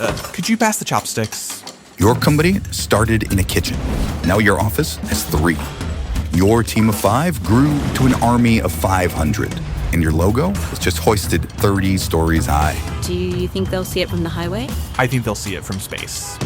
Could you pass the chopsticks? Your company started in a kitchen. Now your office has 3. Your team of 5 grew to an army of 500. And your logo was just hoisted 30 stories high. Do you think they'll see it from the highway? I think they'll see it from space.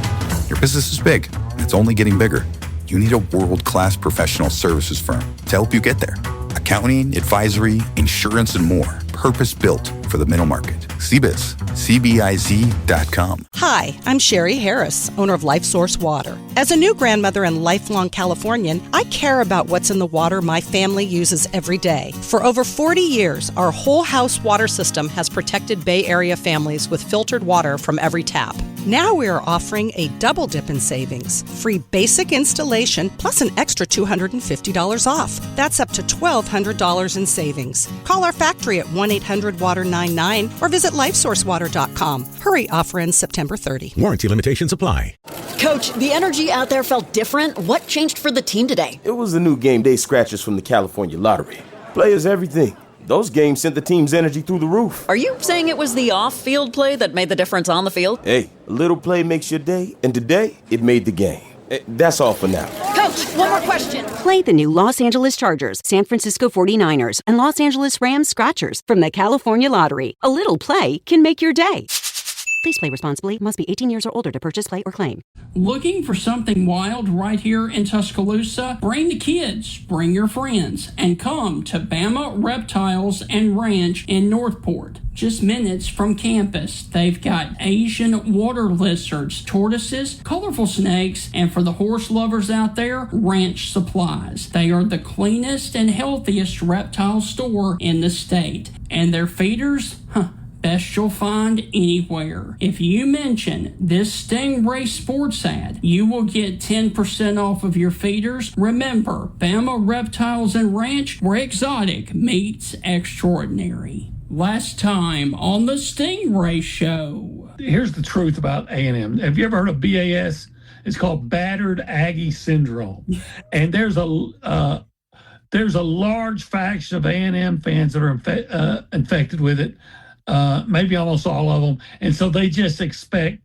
Your business is big. It's only getting bigger. You need a world-class professional services firm to help you get there. Accounting, advisory, insurance, and more. Purpose-built for the middle market. CBiz. CBIZ.com. Hi, I'm Sherry Harris, owner of LifeSource Water. As a new grandmother and lifelong Californian, I care about what's in the water my family uses every day. For over 40 years, our whole house water system has protected Bay Area families with filtered water from every tap. Now we are offering a double dip in savings. Free basic installation plus an extra $250 off. That's up to $1,200 in savings. Call our factory at 1-800-WATER-99 or visit LifeSourceWater.com. Hurry, offer ends September 30. Warranty limitations apply. Coach, the energy out there felt different. What changed for the team today? It was the new game day scratchers from the California Lottery. Players everything. Those games sent the team's energy through the roof. Are you saying it was the off-field play that made the difference on the field? Hey, a little play makes your day, and today, it made the game. That's all for now. Coach, one more question. Play the new Los Angeles Chargers, San Francisco 49ers, and Los Angeles Rams Scratchers from the California Lottery. A little play can make your day. Please play responsibly. Must be 18 years or older to purchase, play, or claim. Looking for something wild right here in Tuscaloosa? Bring the kids, bring your friends, and come to Bama Reptiles and Ranch in Northport. Just minutes from campus. They've got Asian water lizards, tortoises, colorful snakes, and for the horse lovers out there, ranch supplies. They are the cleanest and healthiest reptile store in the state. And their feeders? Best you'll find anywhere. If you mention this Stingray sports ad, you will get 10% off of your feeders. Remember, Bama Reptiles and Ranch, where exotic meets extraordinary. Last time on the Stingray Show. Here's the truth about A&M. Have you ever heard of BAS? It's called Battered Aggie Syndrome. And there's a large faction of A&M fans that are infected with it. Maybe almost all of them. And so they just expect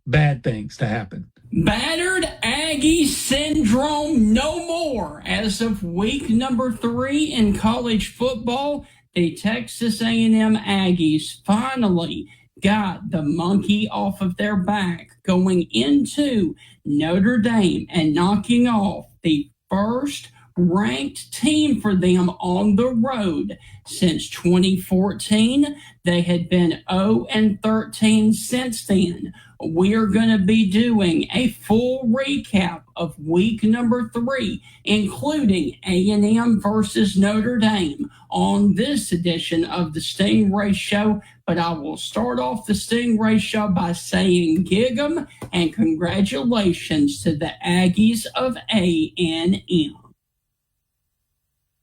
bad things to happen. Battered Aggie Syndrome no more. As of week number 3 in college football, the Texas A&M Aggies finally got the monkey off of their back going into Notre Dame and knocking off the first ranked team for them on the road since 2014. They had been 0-13 since then. We're going to be doing a full recap of week number 3, including A&M versus Notre Dame on this edition of the Stingray Show. But I will start off the Stingray Show by saying gig 'em and congratulations to the Aggies of A&M.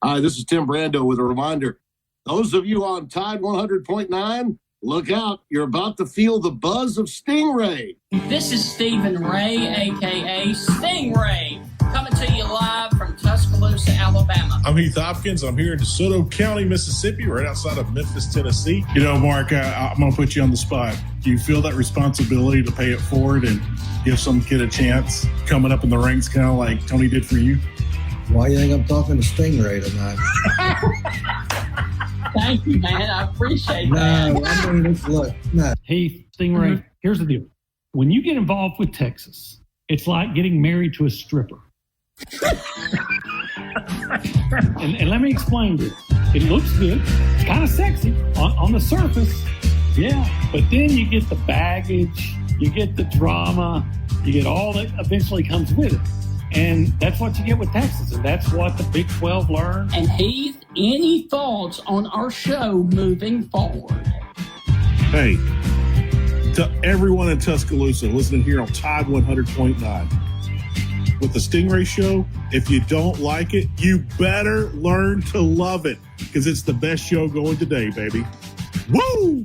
Hi, this is Tim Brando with a reminder. Those of you on Tide 100.9, look out. You're about to feel the buzz of Stingray. This is Stephen Ray, a.k.a. Stingray, coming to you live from Tuscaloosa, Alabama. I'm Heath Hopkins. I'm here in DeSoto County, Mississippi, right outside of Memphis, Tennessee. You know, Mark, I'm going to put you on the spot. Do you feel that responsibility to pay it forward and give some kid a chance coming up in the ranks, kind of like Tony did for you? Why do you think I'm talking to Stingray tonight? Thank you, man. I appreciate that. No, I mean, look, no. Heath, Stingray, Here's the deal. When you get involved with Texas, it's like getting married to a stripper. and let me explain this. It looks good. It's kind of sexy on the surface. Yeah. But then you get the baggage, you get the drama, you get all that eventually comes with it. And that's what you get with Texas, and that's what the Big 12 learned. And Heath, any thoughts on our show moving forward? Hey, to everyone in Tuscaloosa listening here on Tide 100.9. With the Stingray Show, if you don't like it, you better learn to love it, because it's the best show going today, baby. Woo!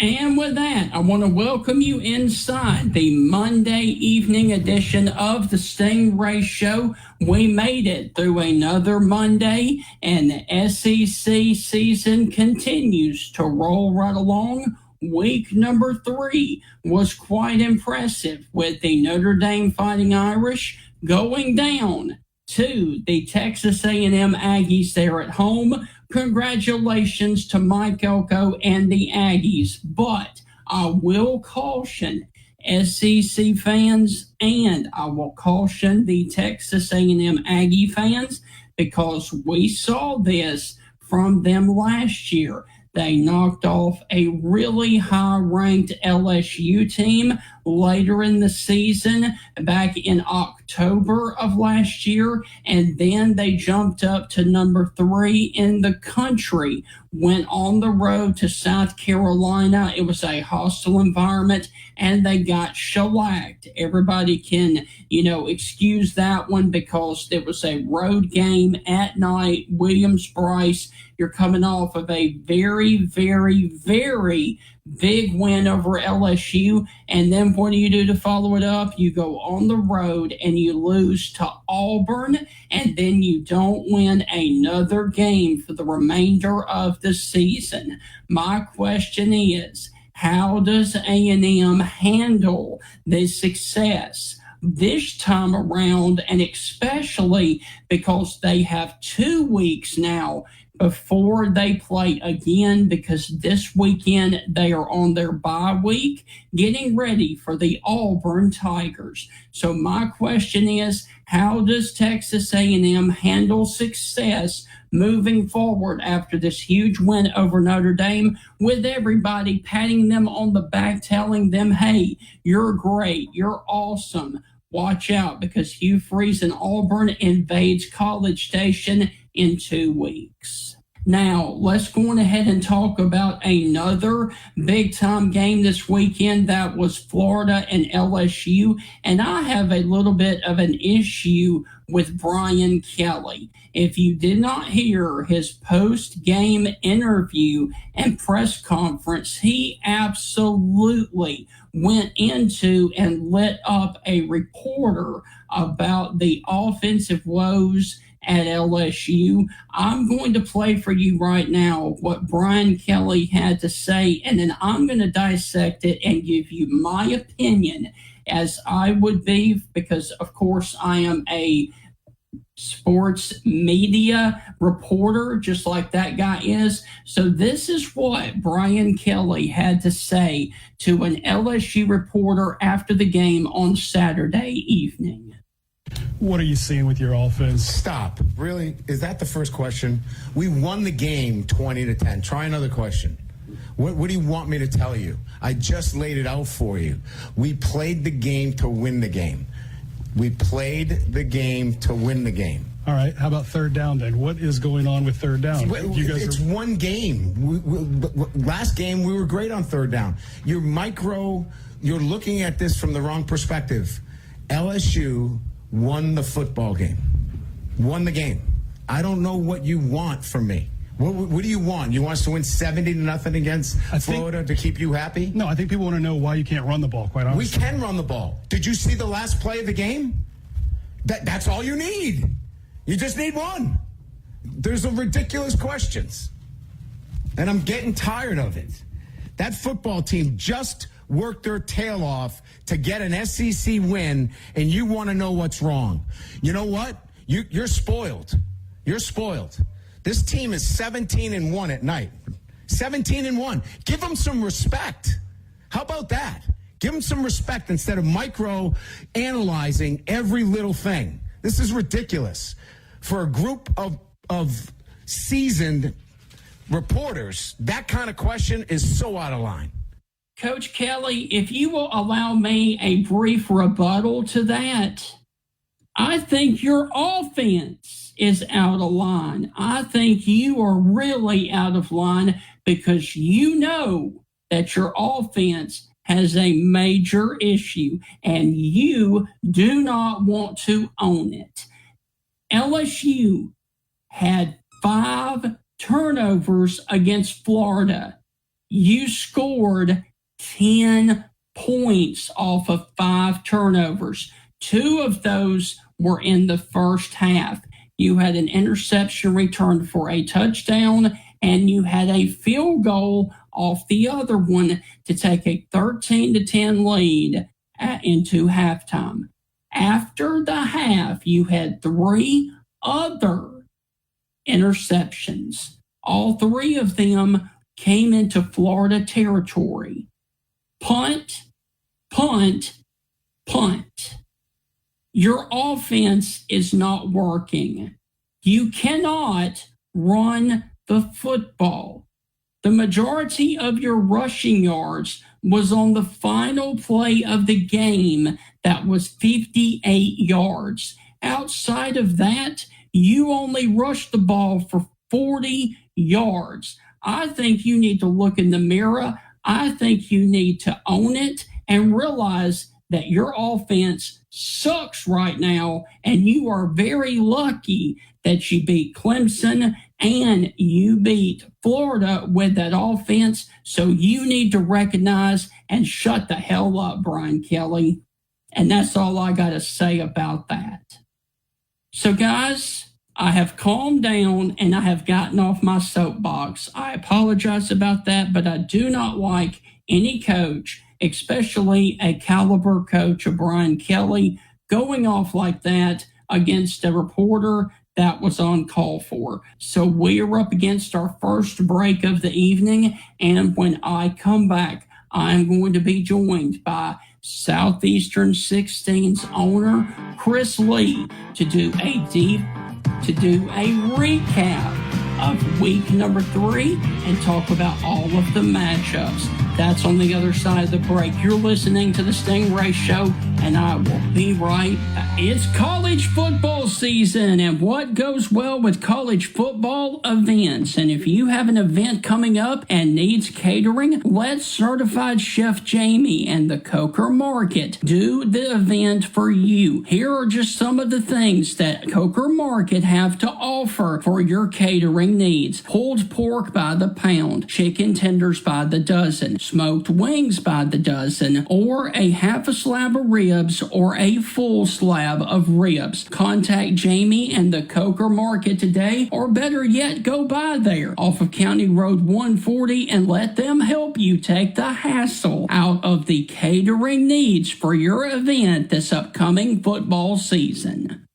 And with that, I want to welcome you inside the Monday evening edition of the Stingray Show. We made it through another Monday, and the SEC season continues to roll right along. Week number 3 was quite impressive, with the Notre Dame Fighting Irish going down to the Texas A&M Aggies there at home. Congratulations to Mike Elko and the Aggies, but I will caution SEC fans and I will caution the Texas A&M Aggie fans, because we saw this from them last year. They knocked off a really high-ranked LSU team later in the season, back in October of last year, and then they jumped up to number 3 in the country, went on the road to South Carolina. It was a hostile environment, and they got shellacked. Everybody can, excuse that one because it was a road game at night. Williams-Brice, you're coming off of a very, very, very big win over LSU, and then what do you do to follow it up? You go on the road and you lose to Auburn, and then you don't win another game for the remainder of the season. My question is, how does A&M handle this success this time around, and especially because they have 2 weeks now before they play again, because this weekend they are on their bye week getting ready for the Auburn Tigers. So my question is, how does Texas A&M handle success moving forward after this huge win over Notre Dame, with everybody patting them on the back, telling them, hey, you're great, you're awesome, watch out, because Hugh Freeze and Auburn invades College Station in 2 weeks. Now, let's go on ahead and talk about another big-time game this weekend. That was Florida and LSU, and I have a little bit of an issue with Brian Kelly. If you did not hear his post-game interview and press conference, he absolutely went into and lit up a reporter about the offensive woes at LSU. I'm going to play for you right now what Brian Kelly had to say, and then I'm going to dissect it and give you my opinion, as I would be, because of course I am a sports media reporter, just like that guy is. So this is what Brian Kelly had to say to an LSU reporter after the game on Saturday evening. What are you seeing with your offense? Stop. Really? Is that the first question? We won the game 20-10. Try another question. What do you want me to tell you? I just laid it out for you. We played the game to win the game. We played the game to win the game. All right. How about third down then? What is going on with third down? It's one game. Last game, we were great on third down. You're looking at this from the wrong perspective. LSU won the football game. Won the game. I don't know what you want from me. What do you want? You want us to win 70-0 against Florida to keep you happy? No, I think people want to know why you can't run the ball, quite honestly. We can run the ball. Did you see the last play of the game? That's all you need. You just need one. There's ridiculous questions. And I'm getting tired of it. That football team just worked their tail off to get an SEC win, and you want to know what's wrong. You know what? You're spoiled. You're spoiled. This team is 17-1 at night. 17-1. Give them some respect. How about that? Give them some respect instead of micro-analyzing every little thing. This is ridiculous. For a group of seasoned reporters, that kind of question is so out of line. Coach Kelly, if you will allow me a brief rebuttal to that, I think your offense is out of line. I think you are really out of line because you know that your offense has a major issue and you do not want to own it. LSU had 5 turnovers against Florida. You scored 10 points off of 5 turnovers. 2 of those were in the first half. You had an interception returned for a touchdown, and you had a field goal off the other one to take a 13-10 lead into halftime. After the half, you had 3 other interceptions. All 3 of them came into Florida territory. Punt, punt, punt. Your offense is not working. You cannot run the football. The majority of your rushing yards was on the final play of the game that was 58 yards. Outside of that, you only rushed the ball for 40 yards. I think you need to look in the mirror. I think you need to own it and realize that your offense sucks right now, and you are very lucky that you beat Clemson and you beat Florida with that offense. So you need to recognize and shut the hell up, Brian Kelly. And that's all I got to say about that. So, guys, I have calmed down and I have gotten off my soapbox. I apologize about that, but I do not like any coach, especially a caliber coach of Brian Kelly, going off like that against a reporter that was on call for. So we are up against our first break of the evening, and when I come back, I'm going to be joined by Southeastern 16's owner, Chris Lee, to do a recap of week number 3 and talk about all of the matchups. That's on the other side of the break. You're listening to the Stingray Show, and I will be right back. It's college football season, and what goes well with college football events? And if you have an event coming up and needs catering, let Certified Chef Jamie and the Coker Market do the event for you. Here are just some of the things that Coker Market have to offer for your catering needs. Pulled pork by the pound, chicken tenders by the dozen, smoked wings by the dozen, or a half a slab of ribs or a full slab of ribs. Contact Jamie and the Coker Market today, or better yet, go by there off of County Road 140 and let them help you take the hassle out of the catering needs for your event this upcoming football season.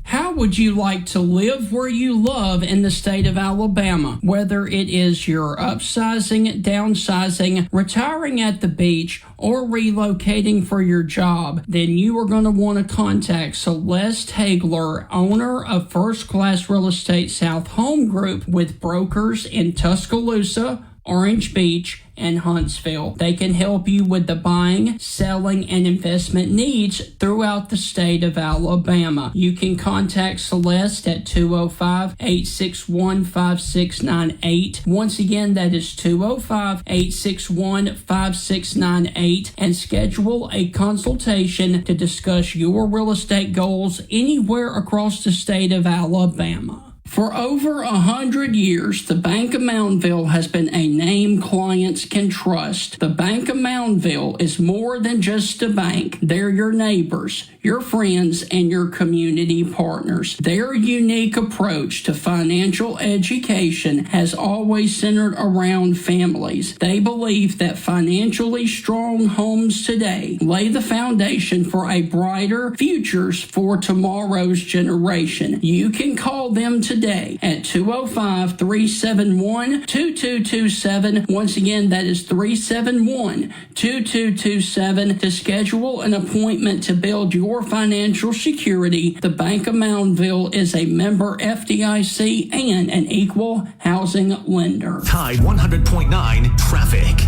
How would you like to live where you love in the state of Alabama? Whether it is you're upsizing, downsizing, retiring at the beach, or relocating for your job, then you are going to want to contact Celeste Hagler, owner of First Class Real Estate South Home Group, with brokers in Tuscaloosa, Orange Beach, and Huntsville. They can help you with the buying, selling, and investment needs throughout the state of Alabama. You can contact Celeste at 205-861-5698. Once again, that is 205-861-5698, and schedule a consultation to discuss your real estate goals anywhere across the state of Alabama. For over 100 years, the Bank of Moundville has been a name clients can trust. The Bank of Moundville is more than just a bank. They're your neighbors, your friends, and your community partners. Their unique approach to financial education has always centered around families. They believe that financially strong homes today lay the foundation for a brighter futures for tomorrow's generation. You can call them today at 205-371-2227. Once again, that is 371-2227 to schedule an appointment to build your financial security. The Bank of Moundville is a member FDIC and an equal housing lender. Tide 100.9 traffic.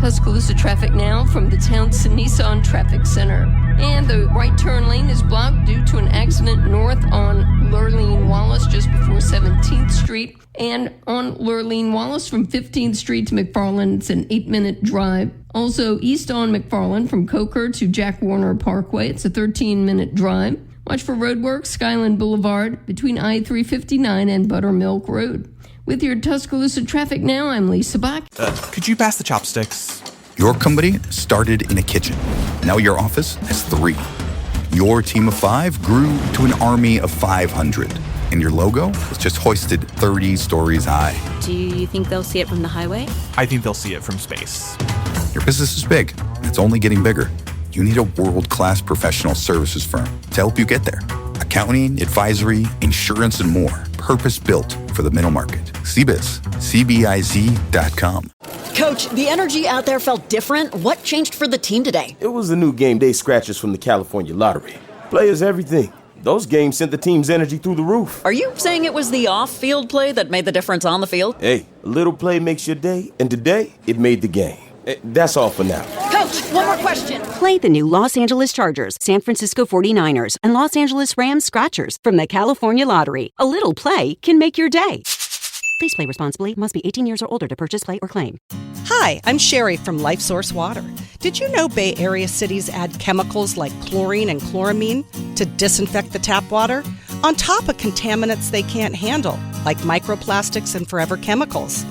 Tuscaloosa traffic now from the Townsend Nissan Traffic Center. And the right turn lane is blocked due to an accident north on Lurleen Wallace just before 17th Street. And on Lurleen Wallace from 15th Street to McFarland, it's an 8-minute drive. Also east on McFarland from Coker to Jack Warner Parkway, it's a 13-minute drive. Watch for roadwork, Skyland Boulevard between I-359 and Buttermilk Road. With your Tuscaloosa traffic now, I'm Lisa Bach. Could you pass the chopsticks? Your company started in a kitchen. Now your office has 3. Your team of 5 grew to an army of 500. And your logo was just hoisted 30 stories high. Do you think they'll see it from the highway? I think they'll see it from space. Your business is big. It's only getting bigger. You need a world-class professional services firm to help you get there. Accounting, advisory, insurance, and more. Purpose-built for the middle market. CBiz. CBIZ.com. Coach, the energy out there felt different. What changed for the team today? It was the new game day scratchers from the California lottery. Players everything. Those games sent the team's energy through the roof. Are you saying it was the off-field play that made the difference on the field? Hey, a little play makes your day, and today, it made the game. That's all for now. Coach, one more question. Play the new Los Angeles Chargers, San Francisco 49ers, and Los Angeles Rams Scratchers from the California Lottery. A little play can make your day. Please play responsibly. Must be 18 years or older to purchase, play, or claim. Hi, I'm Sherry from LifeSource Water. Did you know Bay Area cities add chemicals like chlorine and chloramine to disinfect the tap water? On top of contaminants they can't handle, like microplastics and forever chemicals.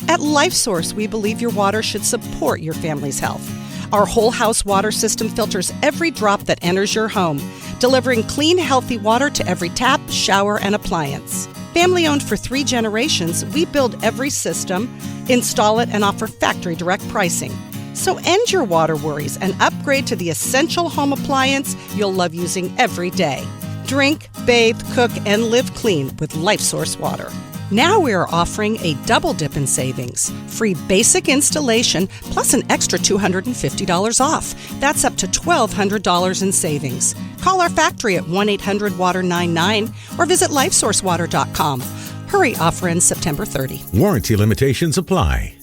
At LifeSource, we believe your water should support your family's health. Our whole house water system filters every drop that enters your home, delivering clean, healthy water to every tap, shower, and appliance. Family owned for 3 generations, we build every system, install it, and offer factory direct pricing. So end your water worries and upgrade to the essential home appliance you'll love using every day. Drink, bathe, cook, and live clean with LifeSource water. Now we are offering a double dip in savings. Free basic installation plus an extra $250 off. That's up to $1,200 in savings. Call our factory at 1-800-WATER-99 or visit LifeSourceWater.com. Hurry, offer ends September 30. Warranty limitations apply.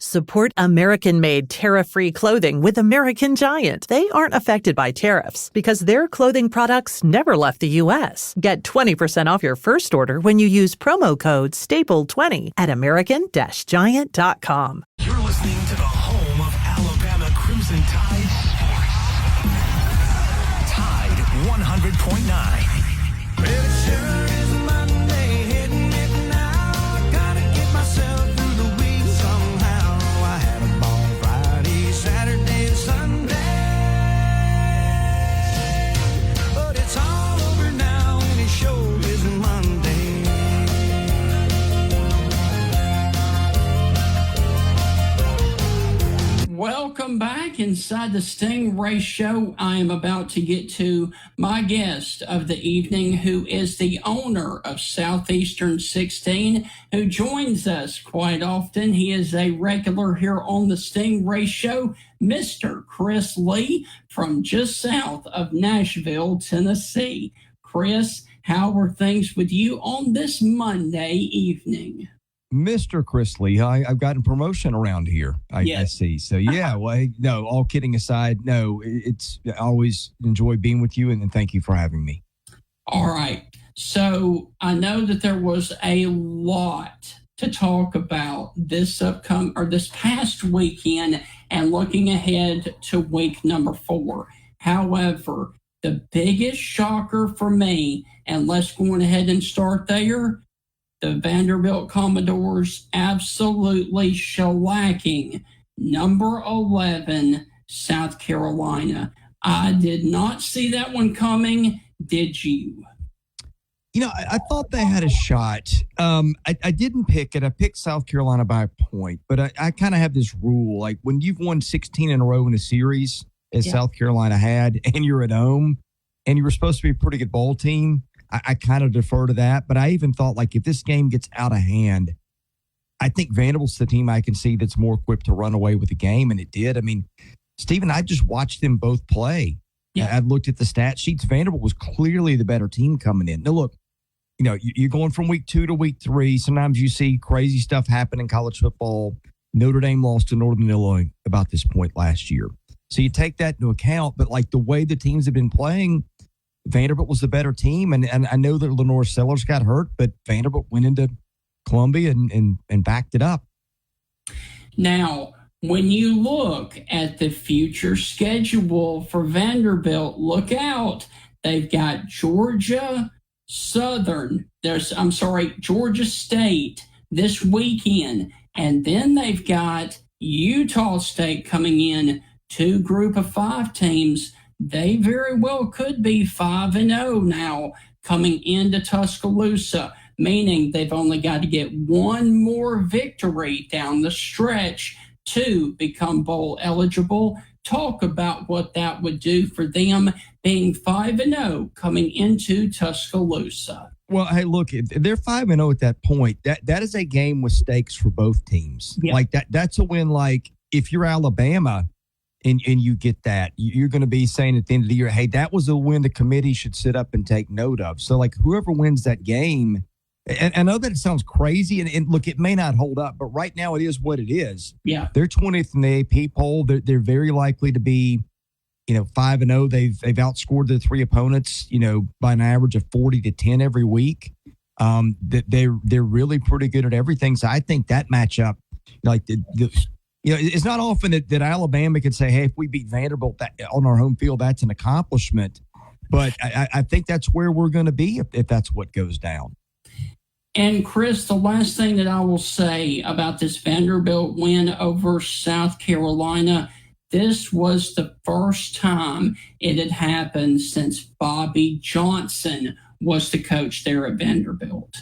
Support American-made tariff-free clothing with American Giant. They aren't affected by tariffs because their clothing products never left the U.S. Get 20% off your first order when you use promo code STAPLE20 at American-Giant.com. You're listening to the home of Alabama Crimson Tide Sports. Tide 100.9. Welcome back inside the Stingray Show. I am about to get to my guest of the evening, who is the owner of Southeastern 16, who joins us quite often. He is a regular here on the Stingray Show, Mr. Chris Lee from just south of Nashville, Tennessee. Chris, how are things with you on this Monday evening? Mr. Chris Lee, I've gotten promotion around here, I see. So, yeah, well, no, all kidding aside, no, I always enjoy being with you, and thank you for having me. All right. So I know that there was a lot to talk about this past weekend and looking ahead to week number 4. However, the biggest shocker for me, and let's go ahead and start there, the Vanderbilt Commodores absolutely shellacking number 11 South Carolina. I did not see that one coming. Did you? You know, I thought they had a shot. I didn't pick it. I picked South Carolina by a point, but I kind of have this rule. Like when you've won 16 in a row in a series, as South Carolina had, and you're at home, and you were supposed to be a pretty good ball team, I kind of defer to that. But I even thought, like, if this game gets out of hand, I think Vanderbilt's the team I can see that's more equipped to run away with the game, and it did. I mean, Stephen, I just watched them both play. Yeah. I've looked at the stat sheets. Vanderbilt was clearly the better team coming in. Now, look, you know, you're going from week 2 to week 3. Sometimes you see crazy stuff happen in college football. Notre Dame lost to Northern Illinois about this point last year. So you take that into account. But, like, the way the teams have been playing, Vanderbilt was the better team. And I know that Lenore Sellers got hurt, but Vanderbilt went into Columbia and backed it up. Now, when you look at the future schedule for Vanderbilt, look out. They've got Georgia State, this weekend. And then they've got Utah State coming in, 2 group of 5 teams. They very well could be 5-0 now coming into Tuscaloosa, meaning they've only got to get one more victory down the stretch to become bowl eligible. Talk about what that would do for them being 5-0 coming into Tuscaloosa. Well, hey, look, if they're 5-0 at that point, that is a game with stakes for both teams. Yeah. Like that's a win. Like if you're Alabama and you get that, you're going to be saying at the end of the year, hey, that was a win the committee should sit up and take note of. So like whoever wins that game, and I know that it sounds crazy, and look, it may not hold up, but right now it is what it is. Yeah. They're 20th in the AP poll. They're very likely to be, 5-0. They've outscored their 3 opponents, by an average of 40-10 every week. They're really pretty good at everything. So I think that matchup, like it's not often that Alabama could say, hey, if we beat Vanderbilt on our home field, that's an accomplishment. But I think that's where we're going to be if that's what goes down. And Chris, the last thing that I will say about this Vanderbilt win over South Carolina, this was the first time it had happened since Bobby Johnson was the coach there at Vanderbilt.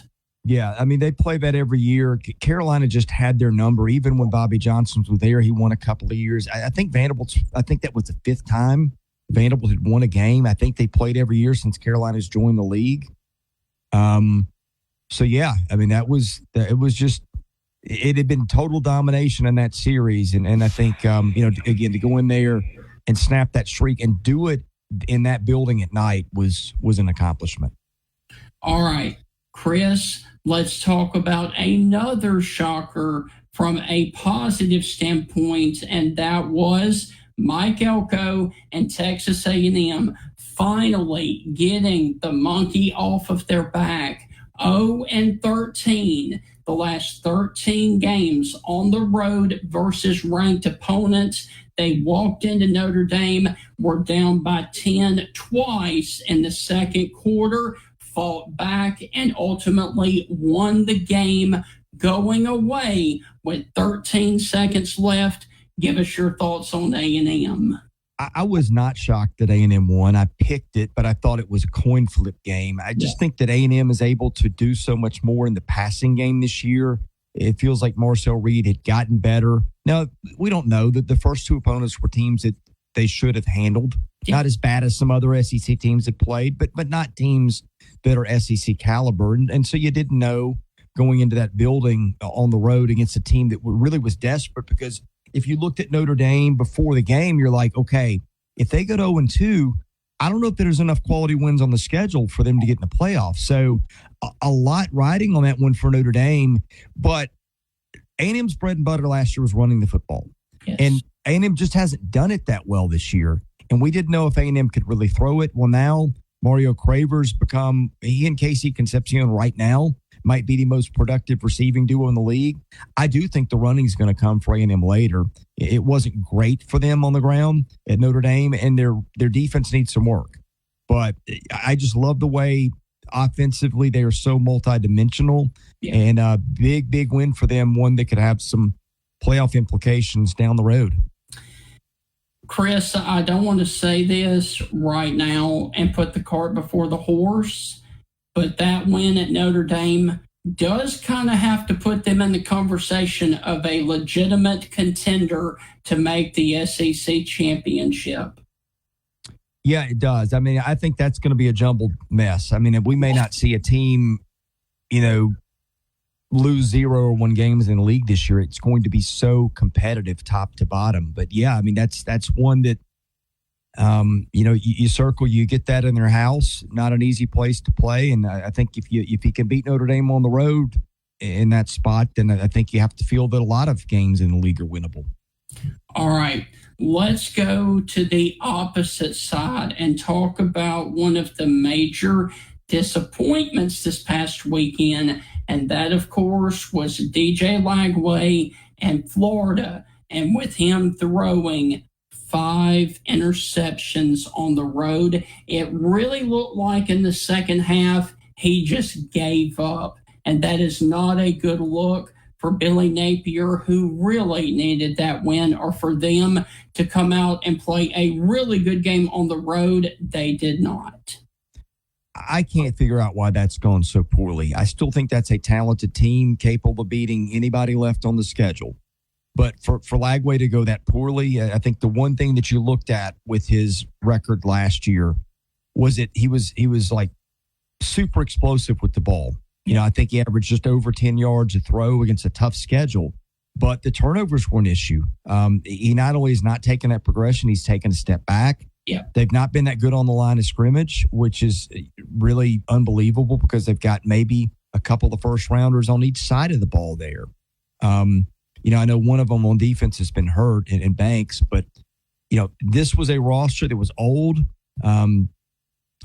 Yeah, I mean, they play that every year. Carolina just had their number. Even when Bobby Johnson was there, he won a couple of years. I think that was the 5th time Vanderbilt had won a game. I think they played every year since Carolina's joined the league. So, yeah, I mean, it had been total domination in that series. And I think, again, to go in there and snap that streak and do it in that building at night was an accomplishment. All right, Chris, let's talk about another shocker from a positive standpoint, and that was Mike Elko and Texas A&M finally getting the monkey off of their back. 0-13, the last 13 games on the road versus ranked opponents. They walked into Notre Dame, were down by 10 twice in the second quarter, fought back, and ultimately won the game going away with 13 seconds left. Give us your thoughts on A&M. I was not shocked that A&M won. I picked it, but I thought it was a coin flip game. I just think that A&M is able to do so much more in the passing game this year. It feels like Marcel Reed had gotten better. Now, we don't know that the first 2 opponents were teams that they should have handled. Not as bad as some other SEC teams that played, but not teams that are SEC caliber. And so you didn't know going into that building on the road against a team that really was desperate, because if you looked at Notre Dame before the game, you're like, okay, if they go to 0-2, I don't know if there's enough quality wins on the schedule for them to get in the playoffs. So a lot riding on that one for Notre Dame. But A&M's bread and butter last year was running the football. Yes. And A&M just hasn't done it that well this year. And we didn't know if A&M could really throw it. Well, now Mario Craver's he and Casey Concepcion right now might be the most productive receiving duo in the league. I do think the running is going to come for A&M later. It wasn't great for them on the ground at Notre Dame, and their defense needs some work. But I just love the way offensively they are so multidimensional, and a big win for them, one that could have some playoff implications down the road. Chris, I don't want to say this right now and put the cart before the horse, but that win at Notre Dame does kind of have to put them in the conversation of a legitimate contender to make the SEC championship. Yeah, it does. I mean, I think that's going to be a jumbled mess. I mean, we may not see a team, lose 0 or 1 games in the league this year. It's going to be so competitive top to bottom. But yeah, I mean, that's one that, you circle, you get that in their house, not an easy place to play. And I think if you can beat Notre Dame on the road in that spot, then I think you have to feel that a lot of games in the league are winnable. All right, let's go to the opposite side and talk about one of the major disappointments this past weekend. And that, of course, was DJ Lagway and Florida. And with him throwing 5 interceptions on the road, it really looked like in the second half he just gave up. and that is not a good look for Billy Napier, who really needed that win, or for them to come out and play a really good game on the road. They did not. I can't figure out why that's gone so poorly. I still think that's a talented team capable of beating anybody left on the schedule. But for Lagway to go that poorly, I think the one thing that you looked at with his record last year was that he was like super explosive with the ball. You know, I think he averaged just over 10 yards a throw against a tough schedule, but the turnovers were an issue. He not only is not taking that progression, he's taken a step back. Yeah. They've not been that good on the line of scrimmage, which is really unbelievable because they've got maybe a couple of first rounders on each side of the ball there. You know, I know one of them on defense has been hurt in Banks, but, you know, this was a roster that was old.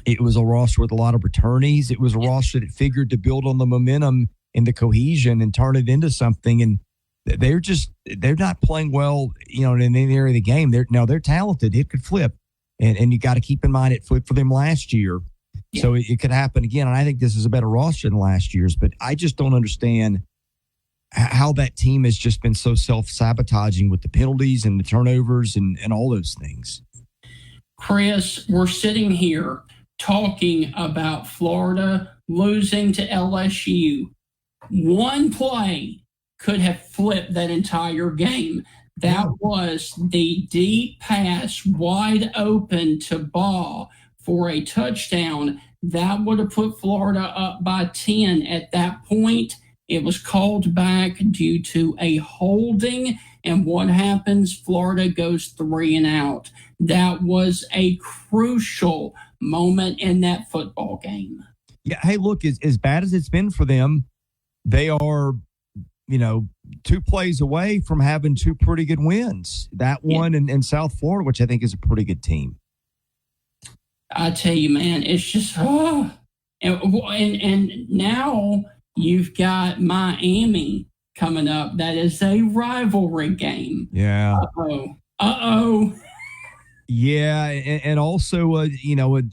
It was a roster with a lot of returnees. It was a roster that figured to build on the momentum and the cohesion and turn it into something. And they're not playing well, you know, in any area of the game. They're talented. It could flip. And you got to keep in mind it flipped for them last year. Yeah. So it could happen again. And I think this is a better roster than last year's, but I just don't understand how that team has just been so self-sabotaging with the penalties and the turnovers and all those things. Chris, we're sitting here talking about Florida losing to LSU. One play could have flipped that entire game. That was the deep pass wide open to Ball for a touchdown. That would have put Florida up by 10 at that point. It was called back due to a holding. And what happens? Florida goes 3 and out. That was a crucial moment in that football game. Yeah. Hey, look, as bad as it's been for them, they are, you know, 2 plays away from having 2 pretty good wins. That one in South Florida, which I think is a pretty good team. I tell you, man, it's just, and now you've got Miami coming up. That is a rivalry game. Yeah. Uh-oh. Yeah, and also, you're going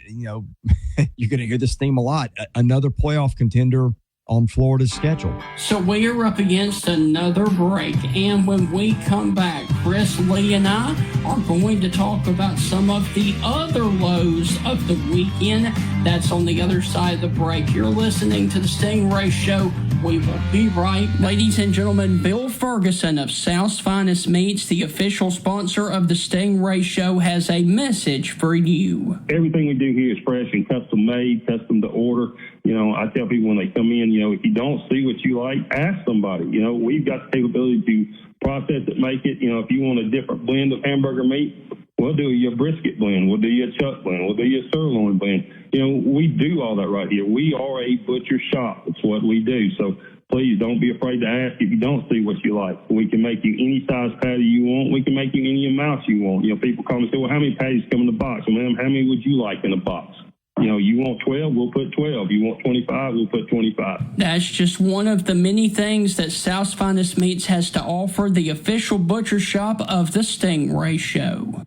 to hear this theme a lot. Another playoff contender on Florida's schedule. So we are up against another break, and when we come back, Chris, Lee, and I are going to talk about some of the other lows of the weekend. That's on the other side of the break. You're listening to the Stingray Show. We will be right. Ladies and gentlemen, Bill Ferguson of South's Finest Meats, the official sponsor of the Stingray Show, has a message for you. Everything we do here is fresh and custom made, custom to order. You know, I tell people when they come in, you know, if you don't see what you like, ask somebody. You know, we've got the capability to process it, make it. You know, if you want a different blend of hamburger meat, we'll do your brisket blend. We'll do your chuck blend. We'll do your sirloin blend. You know, we do all that right here. We are a butcher shop. It's what we do. So please don't be afraid to ask if you don't see what you like. We can make you any size patty you want. We can make you any amount you want. You know, people call me and say, well, how many patties come in the box? Well, ma'am, how many would you like in a box? You know, you want 12, we'll put 12. You want 25, we'll put 25. That's just one of the many things that South's Finest Meats has to offer, the official butcher shop of the Stingray Show.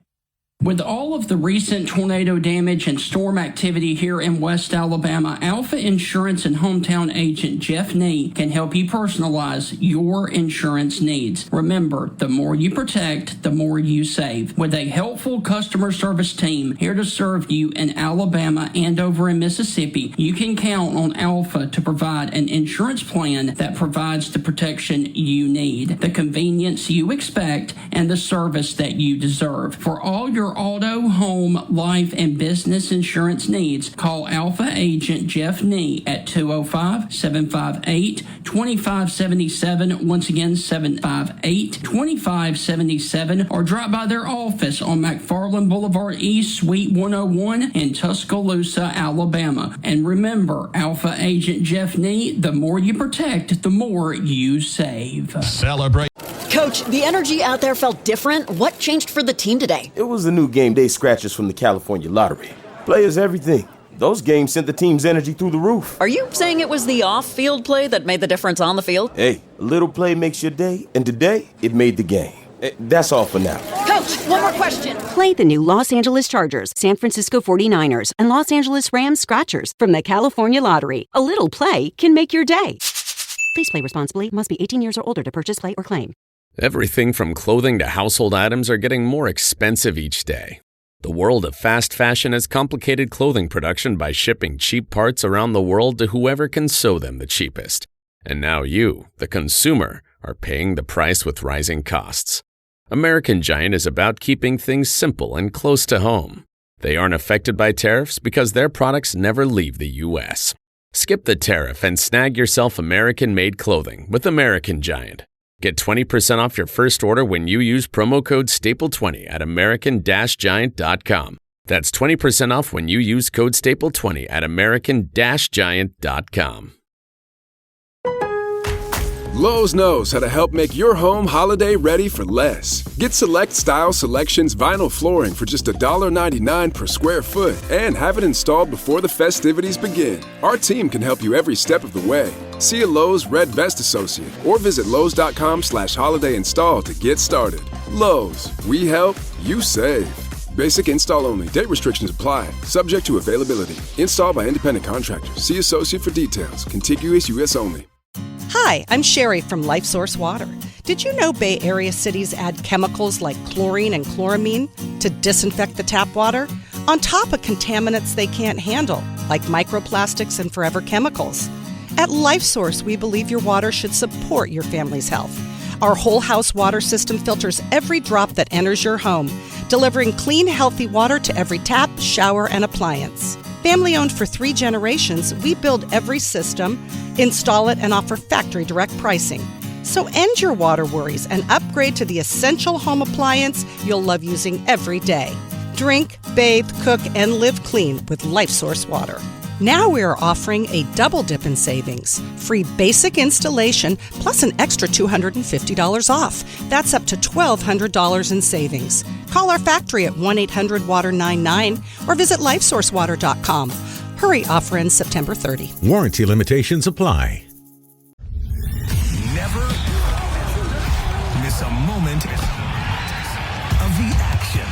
With all of the recent tornado damage and storm activity here in West Alabama, Alpha Insurance and hometown agent Jeff Nee can help you personalize your insurance needs. Remember, the more you protect, the more you save. With a helpful customer service team here to serve you in Alabama and over in Mississippi, you can count on Alpha to provide an insurance plan that provides the protection you need, the convenience you expect, and the service that you deserve. For all your auto, home, life, and business insurance needs, call Alpha Agent Jeff Nee at 205-758-2577. Once again, 758-2577, or drop by their office on McFarland Boulevard East, Suite 101 in Tuscaloosa, Alabama. And remember, Alpha Agent Jeff Nee, the more you protect, the more you save. Celebrate. Coach, the energy out there felt different. What changed for the team today? It was the new game day scratchers from the California Lottery. Players everything. Those games sent the team's energy through the roof. Are you saying it was the off-field play that made the difference on the field? Hey, a little play makes your day, and today, it made the game. That's all for now. Coach, one more question. Play the new Los Angeles Chargers, San Francisco 49ers, and Los Angeles Rams Scratchers from the California Lottery. A little play can make your day. Please play responsibly. Must be 18 years or older to purchase, play, or claim. Everything from clothing to household items are getting more expensive each day. The world of fast fashion has complicated clothing production by shipping cheap parts around the world to whoever can sew them the cheapest. And now you, the consumer, are paying the price with rising costs. American Giant is about keeping things simple and close to home. They aren't affected by tariffs because their products never leave the U.S. Skip the tariff and snag yourself American-made clothing with American Giant. Get 20% off your first order when you use promo code STAPLE20 at american-giant.com. That's 20% off when you use code STAPLE20 at american-giant.com. Lowe's knows how to help make your home holiday ready for less. Get Select Style Selections vinyl flooring for just $1.99 per square foot and have it installed before the festivities begin. Our team can help you every step of the way. See a Lowe's Red Vest associate or visit Lowe's.com/holiday install to get started. Lowe's, we help, you save. Basic install only. Date restrictions apply. Subject to availability. Installed by independent contractors. See associate for details. Contiguous U.S. only. Hi, I'm Sherry from LifeSource Water. Did you know Bay Area cities add chemicals like chlorine and chloramine to disinfect the tap water, on top of contaminants they can't handle, like microplastics and forever chemicals? At LifeSource, we believe your water should support your family's health. Our whole house water system filters every drop that enters your home, delivering clean, healthy water to every tap, shower, and appliance. Family owned for 3 generations, we build every system, install it, and offer factory direct pricing. So end your water worries and upgrade to the essential home appliance you'll love using every day. Drink, bathe, cook, and live clean with LifeSource Water. Now we are offering a double dip in savings. Free basic installation plus an extra $250 off. That's up to $1,200 in savings. Call our factory at 1-800-WATER-99 or visit LifeSourceWater.com. Hurry, offer ends September 30. Warranty limitations apply. Never miss a moment of the action.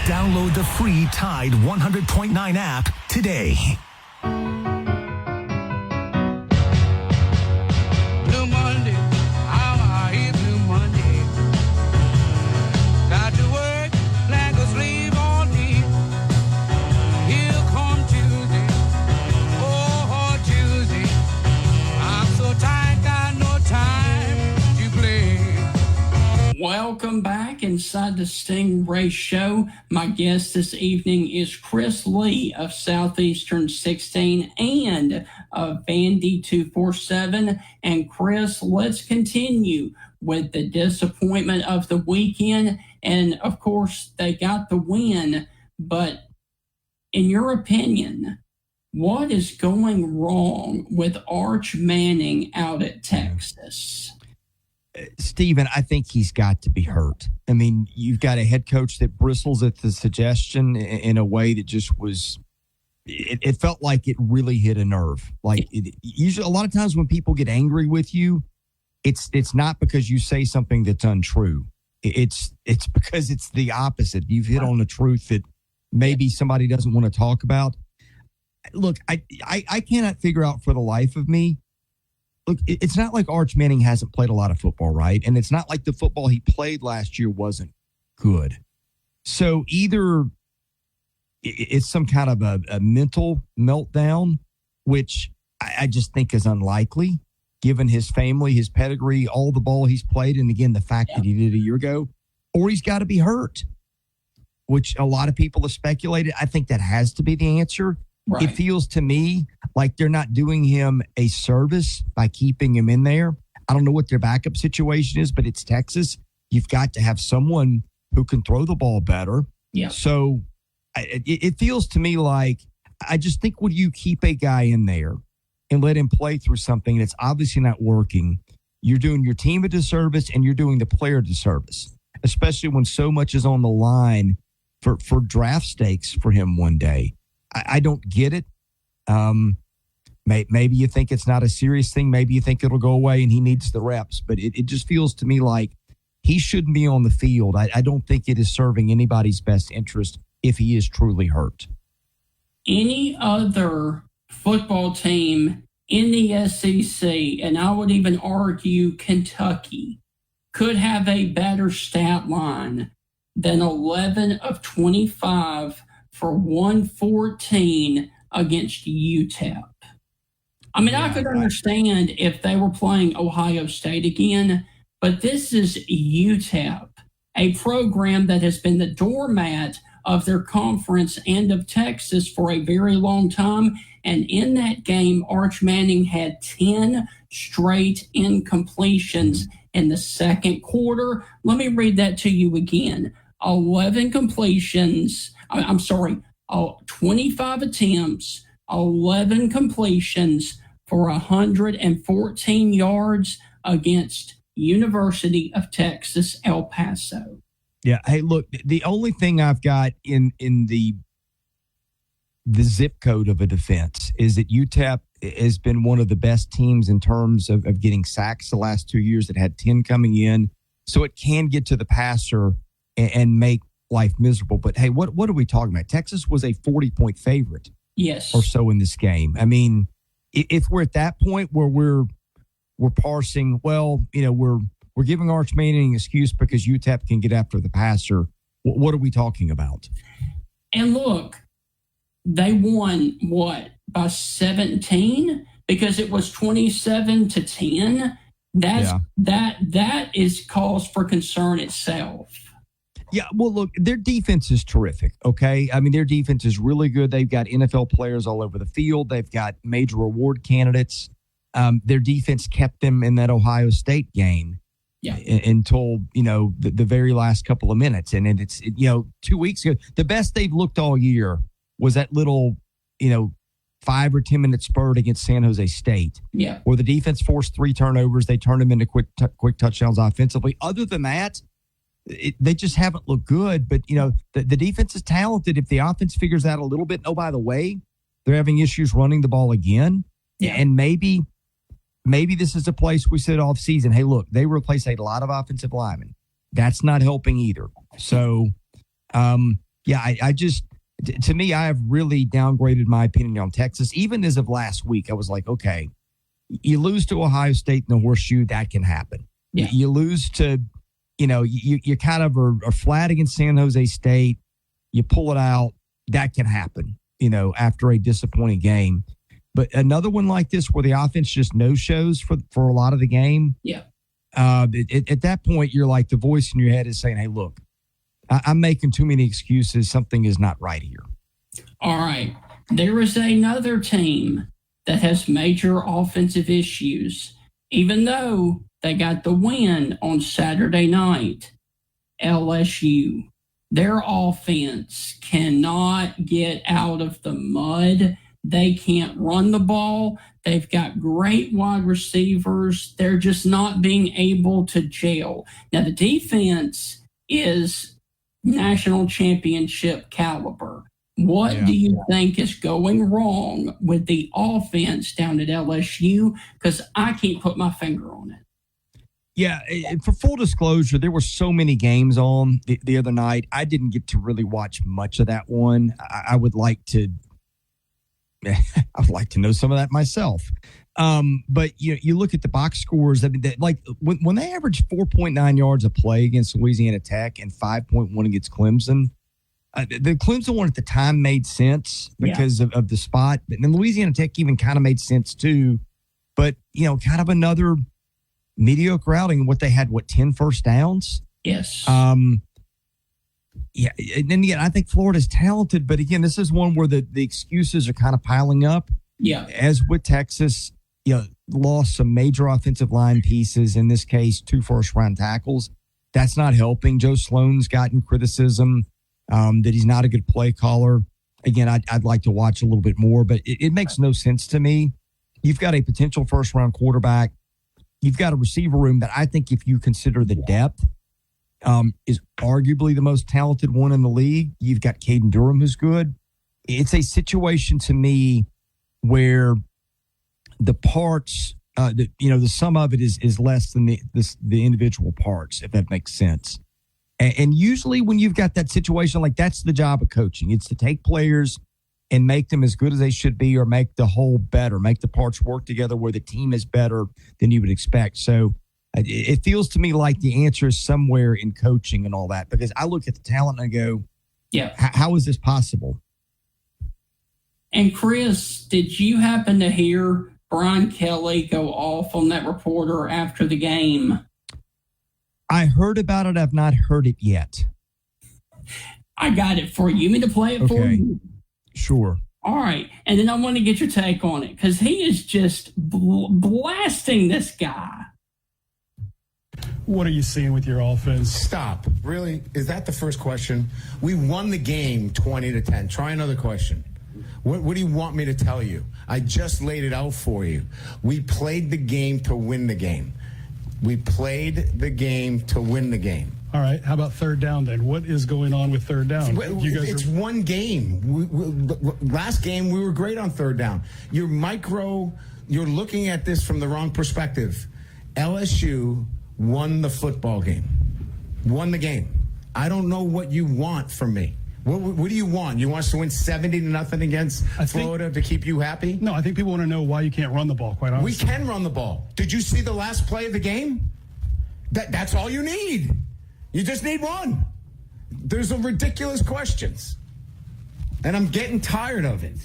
Download the free Tide 100.9 app today. Blue Monday, how are you, Blue Monday? Got to work, like a slave all day. Here come Tuesday, oh, Tuesday. I'm so tired, got no time to play. Welcome back inside the Stingray Show. My guest this evening is Chris Lee of Southeastern 16 and of Vandy 247. And Chris, let's continue with the disappointment of the weekend. And of course, they got the win. But in your opinion, what is going wrong with Arch Manning out at Texas? Steven, I think he's got to be hurt. I mean, you've got a head coach that bristles at the suggestion in a way that just was, it felt like it really hit a nerve. Like usually a lot of times when people get angry with you, it's not because you say something that's untrue. It's because it's the opposite. You've hit on the truth that maybe somebody doesn't want to talk about. Look, I cannot figure out for the life of me. Look, it's not like Arch Manning hasn't played a lot of football, right? And it's not like the football he played last year wasn't good. So either it's some kind of a mental meltdown, which I just think is unlikely, given his family, his pedigree, all the ball he's played, and again, the fact that he did a year ago, or he's got to be hurt, which a lot of people have speculated. I think that has to be the answer. Right. It feels to me like they're not doing him a service by keeping him in there. I don't know what their backup situation is, but it's Texas. You've got to have someone who can throw the ball better. Yeah. So it feels to me like I just think when you keep a guy in there and let him play through something that's obviously not working, you're doing your team a disservice and you're doing the player a disservice, especially when so much is on the line for draft stakes for him one day. I don't get it. Maybe you think it's not a serious thing. Maybe you think it'll go away and he needs the reps. But it just feels to me like he shouldn't be on the field. I don't think it is serving anybody's best interest if he is truly hurt. Any other football team in the SEC, and I would even argue Kentucky, could have a better stat line than 11 of 25 for 114 against UTEP. I mean, I could understand if they were playing Ohio State again, but this is UTEP, a program that has been the doormat of their conference and of Texas for a very long time. And in that game, Arch Manning had 10 straight incompletions in the second quarter. Let me read that to you again. 11 completions. 25 attempts, 11 completions for 114 yards against University of Texas, El Paso. Yeah. Hey, look, the only thing I've got in the zip code of a defense is that UTEP has been one of the best teams in terms of getting sacks the last 2 years. It had 10 coming in, so it can get to the passer and make life miserable. But hey, what are we talking about? Texas was a 40-point favorite, yes, or so in this game. I mean, if we're at that point where we're parsing, well, we're giving Arch Manning an excuse because UTEP can get after the passer. What are we talking about? And look, they won by 17 because it was 27-10. That is cause for concern itself. Yeah, well, look, their defense is terrific, okay? I mean, their defense is really good. They've got NFL players all over the field. They've got major award candidates. Their defense kept them in that Ohio State game until, the very last couple of minutes. And it's 2 weeks ago, the best they've looked all year was that little, 5 or 10 minute spurt against San Jose State. Yeah. Where the defense forced 3 turnovers. They turned them into quick touchdowns offensively. Other than that, they just haven't looked good. But, the defense is talented. If the offense figures out a little bit, oh, by the way, they're having issues running the ball again. Yeah. And maybe this is a place we said off season, hey, look, they replaced a lot of offensive linemen. That's not helping either. So, I just, to me, I have really downgraded my opinion on Texas. Even as of last week, I was like, okay, you lose to Ohio State in the horseshoe, that can happen. Yeah. You lose to, you kind of are flat against San Jose State. You pull it out, that can happen, after a disappointing game. But another one like this where the offense just no-shows for a lot of the game. Yeah. At that point, you're like, the voice in your head is saying, hey, look, I'm making too many excuses. Something is not right here. All right. There is another team that has major offensive issues, even though they got the win on Saturday night. LSU. Their offense cannot get out of the mud. They can't run the ball. They've got great wide receivers. They're just not being able to gel. Now, the defense is national championship caliber. What do you think is going wrong with the offense down at LSU? Because I can't put my finger on it. Yeah, for full disclosure, there were so many games on the other night. I didn't get to really watch much of that one. I would like to know some of that myself. But you look at the box scores. I mean, when they averaged 4.9 yards a play against Louisiana Tech and 5.1 against Clemson, the Clemson one at the time made sense because of the spot. But then Louisiana Tech even kind of made sense too. But, kind of another mediocre outing. What they had, 10 first downs? Yes. Yeah, and then again, I think Florida's talented, but again, this is one where the excuses are kind of piling up. Yeah. As with Texas, lost some major offensive line pieces, in this case, 2 first-round tackles. That's not helping. Joe Sloan's gotten criticism that he's not a good play caller. Again, I'd like to watch a little bit more, but it makes no sense to me. You've got a potential first-round quarterback. You've got a receiver room that I think, if you consider the depth, is arguably the most talented one in the league. You've got Caden Durham, who's good. It's a situation to me where the parts, the sum of it is less than the individual parts, if that makes sense. And usually when you've got that situation, like, that's the job of coaching. It's to take players and make them as good as they should be, or make the whole better, make the parts work together where the team is better than you would expect. So it feels to me like the answer is somewhere in coaching and all that, because I look at the talent and I go, yeah, how is this possible? And Chris, did you happen to hear Brian Kelly go off on that reporter after the game? I heard about it. I've not heard it yet. I got it for you. You mean to play it for you? Sure. All right. And then I want to get your take on it, because he is just blasting this guy. What are you seeing with your offense? Stop. Really? Is that the first question? We won the game 20-10. Try another question. What do you want me to tell you? I just laid it out for you. We played the game to win the game. We played the game to win the game. All right. How about third down then? What is going on with third down? It's one game. Last game, we were great on third down. You're looking at this from the wrong perspective. LSU won the football game. Won the game. I don't know what you want from me. What do you want? You want us to win 70-0 against Florida to keep you happy? No, I think people want to know why you can't run the ball, quite honestly. We can run the ball. Did you see the last play of the game? That's all you need. You just need one. There's some ridiculous questions. And I'm getting tired of it.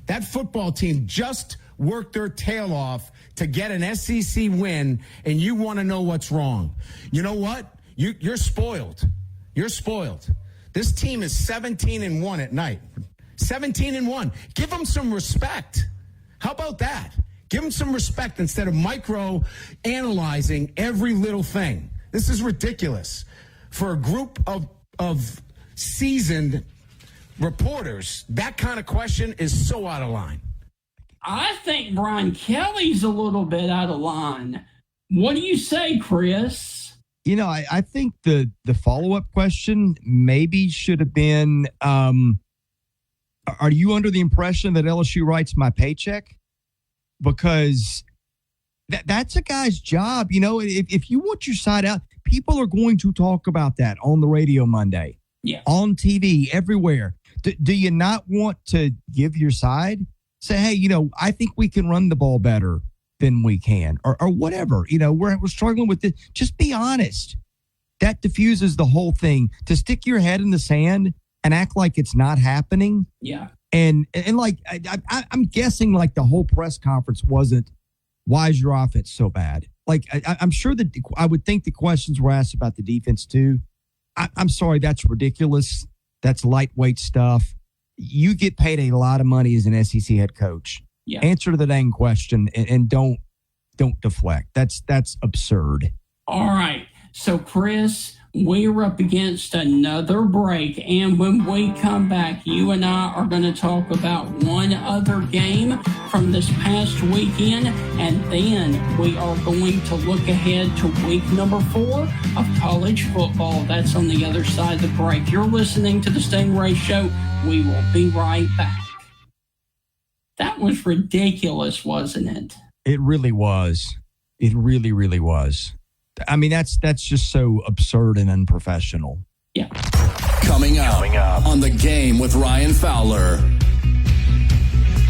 That football team just worked their tail off to get an SEC win, and you want to know what's wrong. You know what? You're spoiled. You're spoiled. This team is 17-1 at night. 17-1. Give them some respect. How about that? Give them some respect instead of micro-analyzing every little thing. This is ridiculous. For a group of seasoned reporters, that kind of question is so out of line. I think Brian Kelly's a little bit out of line. What do you say, Chris? You know, I think the follow-up question maybe should have been, are you under the impression that LSU writes my paycheck? Because that's a guy's job. You know, if you want your side out, people are going to talk about that on the radio Monday, on TV, everywhere. Do you not want to give your side? Say, hey, you know, I think we can run the ball better than we can, or whatever. You know, we're struggling with this. Just be honest. That diffuses the whole thing. To stick your head in the sand and act like it's not happening. Yeah. And like, I'm guessing like the whole press conference wasn't, why is your offense so bad? Like, I'm sure that I would think the questions were asked about the defense too. I'm sorry, that's ridiculous. That's lightweight stuff. You get paid a lot of money as an SEC head coach. Yeah. Answer the dang question and don't deflect. That's absurd. All right. So, Chris, we're up against another break. And when we come back, you and I are going to talk about one other game from this past weekend. And then we are going to look ahead to week number 4 of college football. That's on the other side of the break. You're listening to the Stingray Show. We will be right back. That was ridiculous, wasn't it? It really was. It really, really was. I mean, that's just so absurd and unprofessional. Yeah. Coming up on The Game with Ryan Fowler.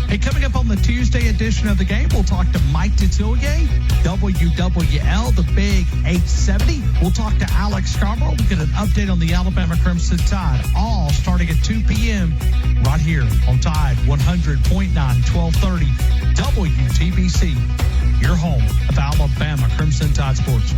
Hey, coming up on the Tuesday edition of The Game, we'll talk to Mike Detillier, WWL, the Big 870. We'll talk to Alex Scarborough. We'll get an update on the Alabama Crimson Tide, all starting at 2 p.m. right here on Tide 100.9, 1230 WTBC, your home of Alabama Crimson Tide Sports.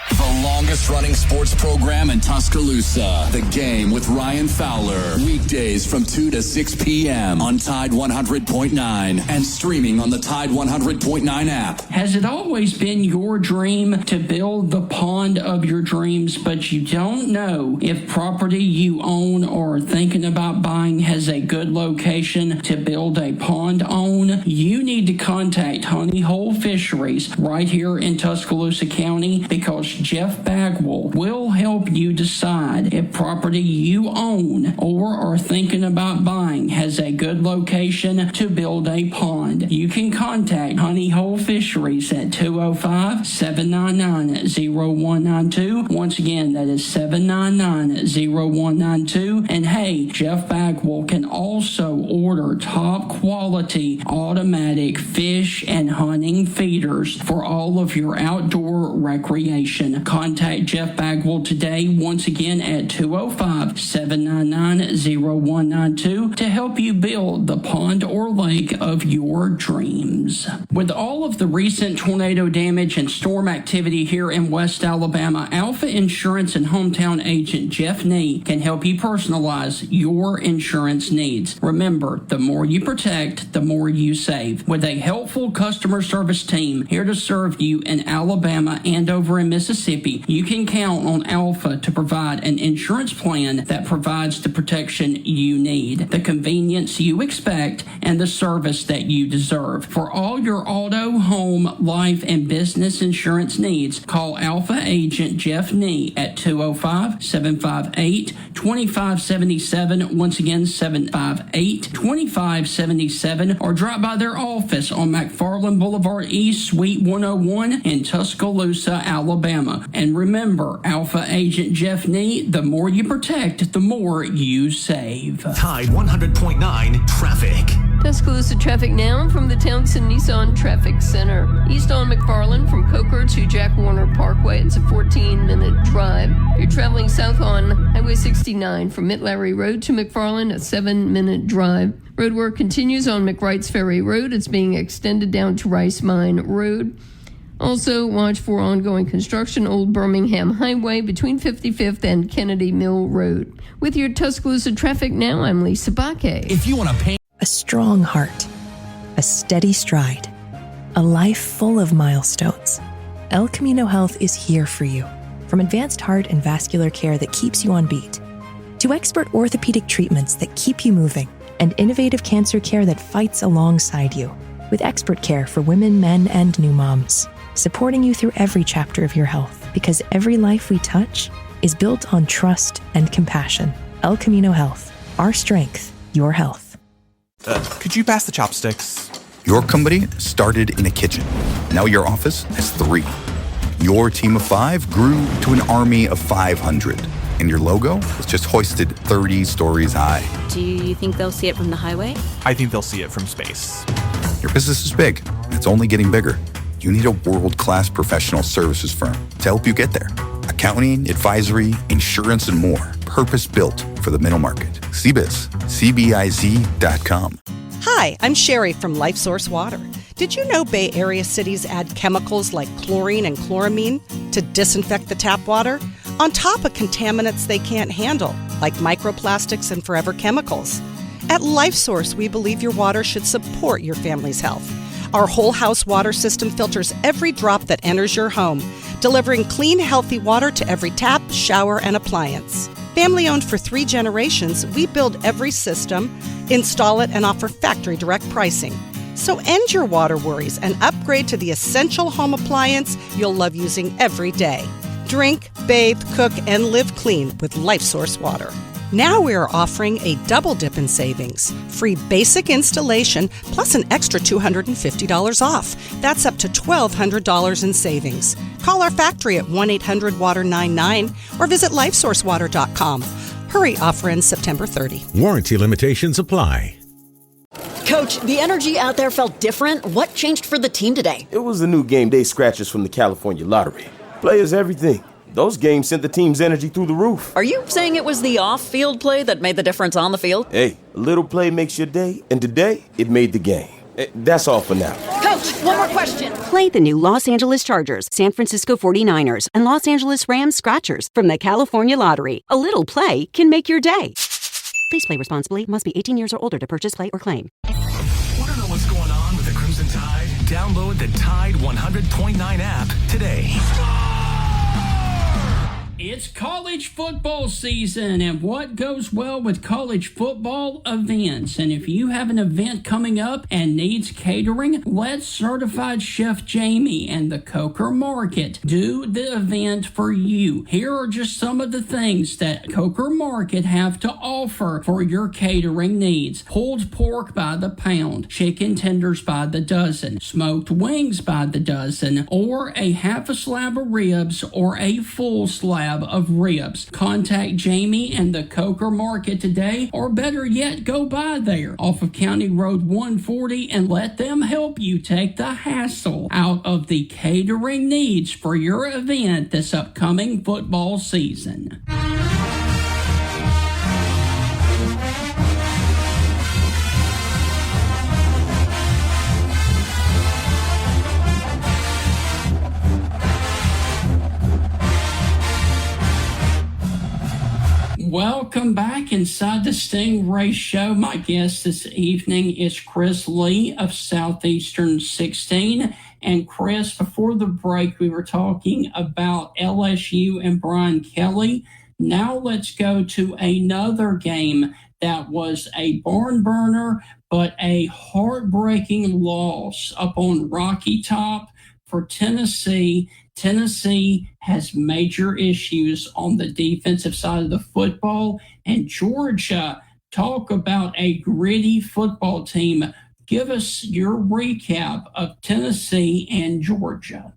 The longest running sports program in Tuscaloosa. The Game with Ryan Fowler. Weekdays from 2 to 6 p.m. on Tide 100.9 and streaming on the Tide 100.9 app. Has it always been your dream to build the pond of your dreams, but you don't know if property you own or are thinking about buying has a good location to build a pond on? You need to contact Honey Hole Fisheries right here in Tuscaloosa County, because Jeff Bagwell will help you decide if property you own or are thinking about buying has a good location to build a pond. You can contact Honey Hole Fisheries at 205-799-0192. Once again, that is 799-0192. And hey, Jeff Bagwell can also order top quality automatic fish and hunting feeders for all of your outdoor recreation. Contact Jeff Bagwell today, once again at 205-799-0192 to help you build the pond or lake of your dreams. With all of the recent tornado damage and storm activity here in West Alabama, Alpha Insurance and hometown agent Jeff Nee can help you personalize your insurance needs. Remember, the more you protect, the more you save. With a helpful customer service team here to serve you in Alabama and over in Mississippi, you can count on Alpha to provide an insurance plan that provides the protection you need, the convenience you expect, and the service that you deserve. For all your auto, home, life, and business insurance needs, call Alpha agent Jeff Nee at 205-758-2577. Once again, 758-2577, or drop by their office on McFarland Boulevard East, Suite 101 in Tuscaloosa, Alabama. And remember, Alpha agent Jeff Nee, the more you protect, the more you save. Tide 100.9 traffic. Tuscaloosa traffic now from the Townsend Nissan Traffic Center. East on McFarland from Coker to Jack Warner Parkway, it's a 14-minute drive. You're traveling south on Highway 69 from Mitt-Larry Road to McFarland, a 7-minute drive. Road work continues on McWright's Ferry Road. It's being extended down to Rice Mine Road. Also, watch for ongoing construction, Old Birmingham Highway between 55th and Kennedy Mill Road. With your Tuscaloosa traffic now, I'm Lisa Baque. If you want to pay a strong heart, a steady stride, a life full of milestones, El Camino Health is here for you. From advanced heart and vascular care that keeps you on beat, to expert orthopedic treatments that keep you moving, and innovative cancer care that fights alongside you, with expert care for women, men, and new moms, supporting you through every chapter of your health, because every life we touch is built on trust and compassion. El Camino Health, our strength, your health. Could you pass the chopsticks? Your company started in a kitchen. Now your office has 3. Your team of 5 grew to an army of 500. And your logo was just hoisted 30 stories high. Do you think they'll see it from the highway? I think they'll see it from space. Your business is big. It's only getting bigger. You need a world-class professional services firm to help you get there. Accounting, advisory, insurance, and more. Purpose-built for the middle market. CBiz. CBIZ.com. Hi, I'm Sherry from LifeSource Water. Did you know Bay Area cities add chemicals like chlorine and chloramine to disinfect the tap water, on top of contaminants they can't handle, like microplastics and forever chemicals? At LifeSource, we believe your water should support your family's health. Our whole house water system filters every drop that enters your home, delivering clean, healthy water to every tap, shower, and appliance. Family owned for 3 generations, we build every system, install it, and offer factory direct pricing. So end your water worries and upgrade to the essential home appliance you'll love using every day. Drink, bathe, cook, and live clean with LifeSource water. Now we are offering a double dip in savings. Free basic installation plus an extra $250 off. That's up to $1,200 in savings. Call our factory at 1-800-WATER-99 or visit LifeSourceWater.com. Hurry, offer ends September 30. Warranty limitations apply. Coach, the energy out there felt different. What changed for the team today? It was the new game day scratchers from the California Lottery. Players everything. Those games sent the team's energy through the roof. Are you saying it was the off-field play that made the difference on the field? Hey, a little play makes your day, and today, it made the game. That's all for now. Coach, one more question. Play the new Los Angeles Chargers, San Francisco 49ers, and Los Angeles Rams Scratchers from the California Lottery. A little play can make your day. Please play responsibly. Must be 18 years or older to purchase, play, or claim. Want to know what's going on with the Crimson Tide? Download the Tide 100.9 app today. It's college football season, and what goes well with college football? Events. And if you have an event coming up and needs catering, let Certified Chef Jamie and the Coker Market do the event for you. Here are just some of the things that Coker Market have to offer for your catering needs. Pulled pork by the pound, chicken tenders by the dozen, smoked wings by the dozen, or a half a slab of ribs or a full slab of ribs. Contact Jamie and the Coker Market today, or better yet, go by there off of County Road 140 and let them help you take the hassle out of the catering needs for your event this upcoming football season. Welcome back inside the Stingray Show. My guest this evening is Chris Lee of Southeastern 16. And Chris, before the break, we were talking about LSU and Brian Kelly. Now let's go to another game that was a barn burner, but a heartbreaking loss up on Rocky Top for Tennessee. Tennessee has major issues on the defensive side of the football, and Georgia, talk about a gritty football team. Give us your recap of Tennessee and Georgia.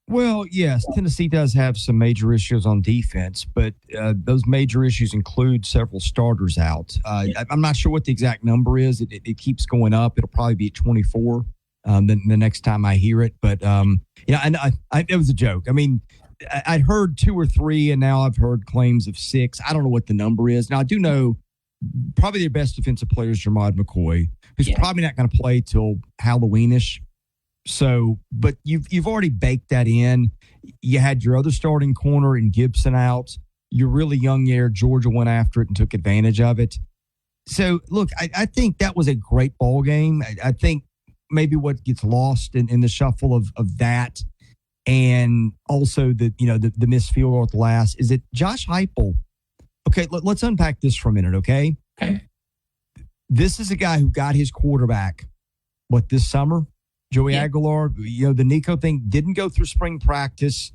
Well, yes, Tennessee does have some major issues on defense, but those major issues include several starters out. I'm not sure what the exact number is. It keeps going up. It'll probably be 24. The next time I hear it. But, it was a joke. I mean, I'd heard 2 or 3, and now I've heard claims of 6. I don't know what the number is. Now, I do know probably their best defensive player is Jermod McCoy, who's probably not going to play till Halloweenish. So, but you've already baked that in. You had your other starting corner in Gibson out. You're really young there. Georgia went after it and took advantage of it. So, look, I think that was a great ball game. I think maybe what gets lost in the shuffle of that, and also the missed field goal at the last, is that Josh Heupel. Okay, let's unpack this for a minute, okay? Okay. This is a guy who got his quarterback, this summer? Joey Aguilar, the Nico thing, didn't go through spring practice.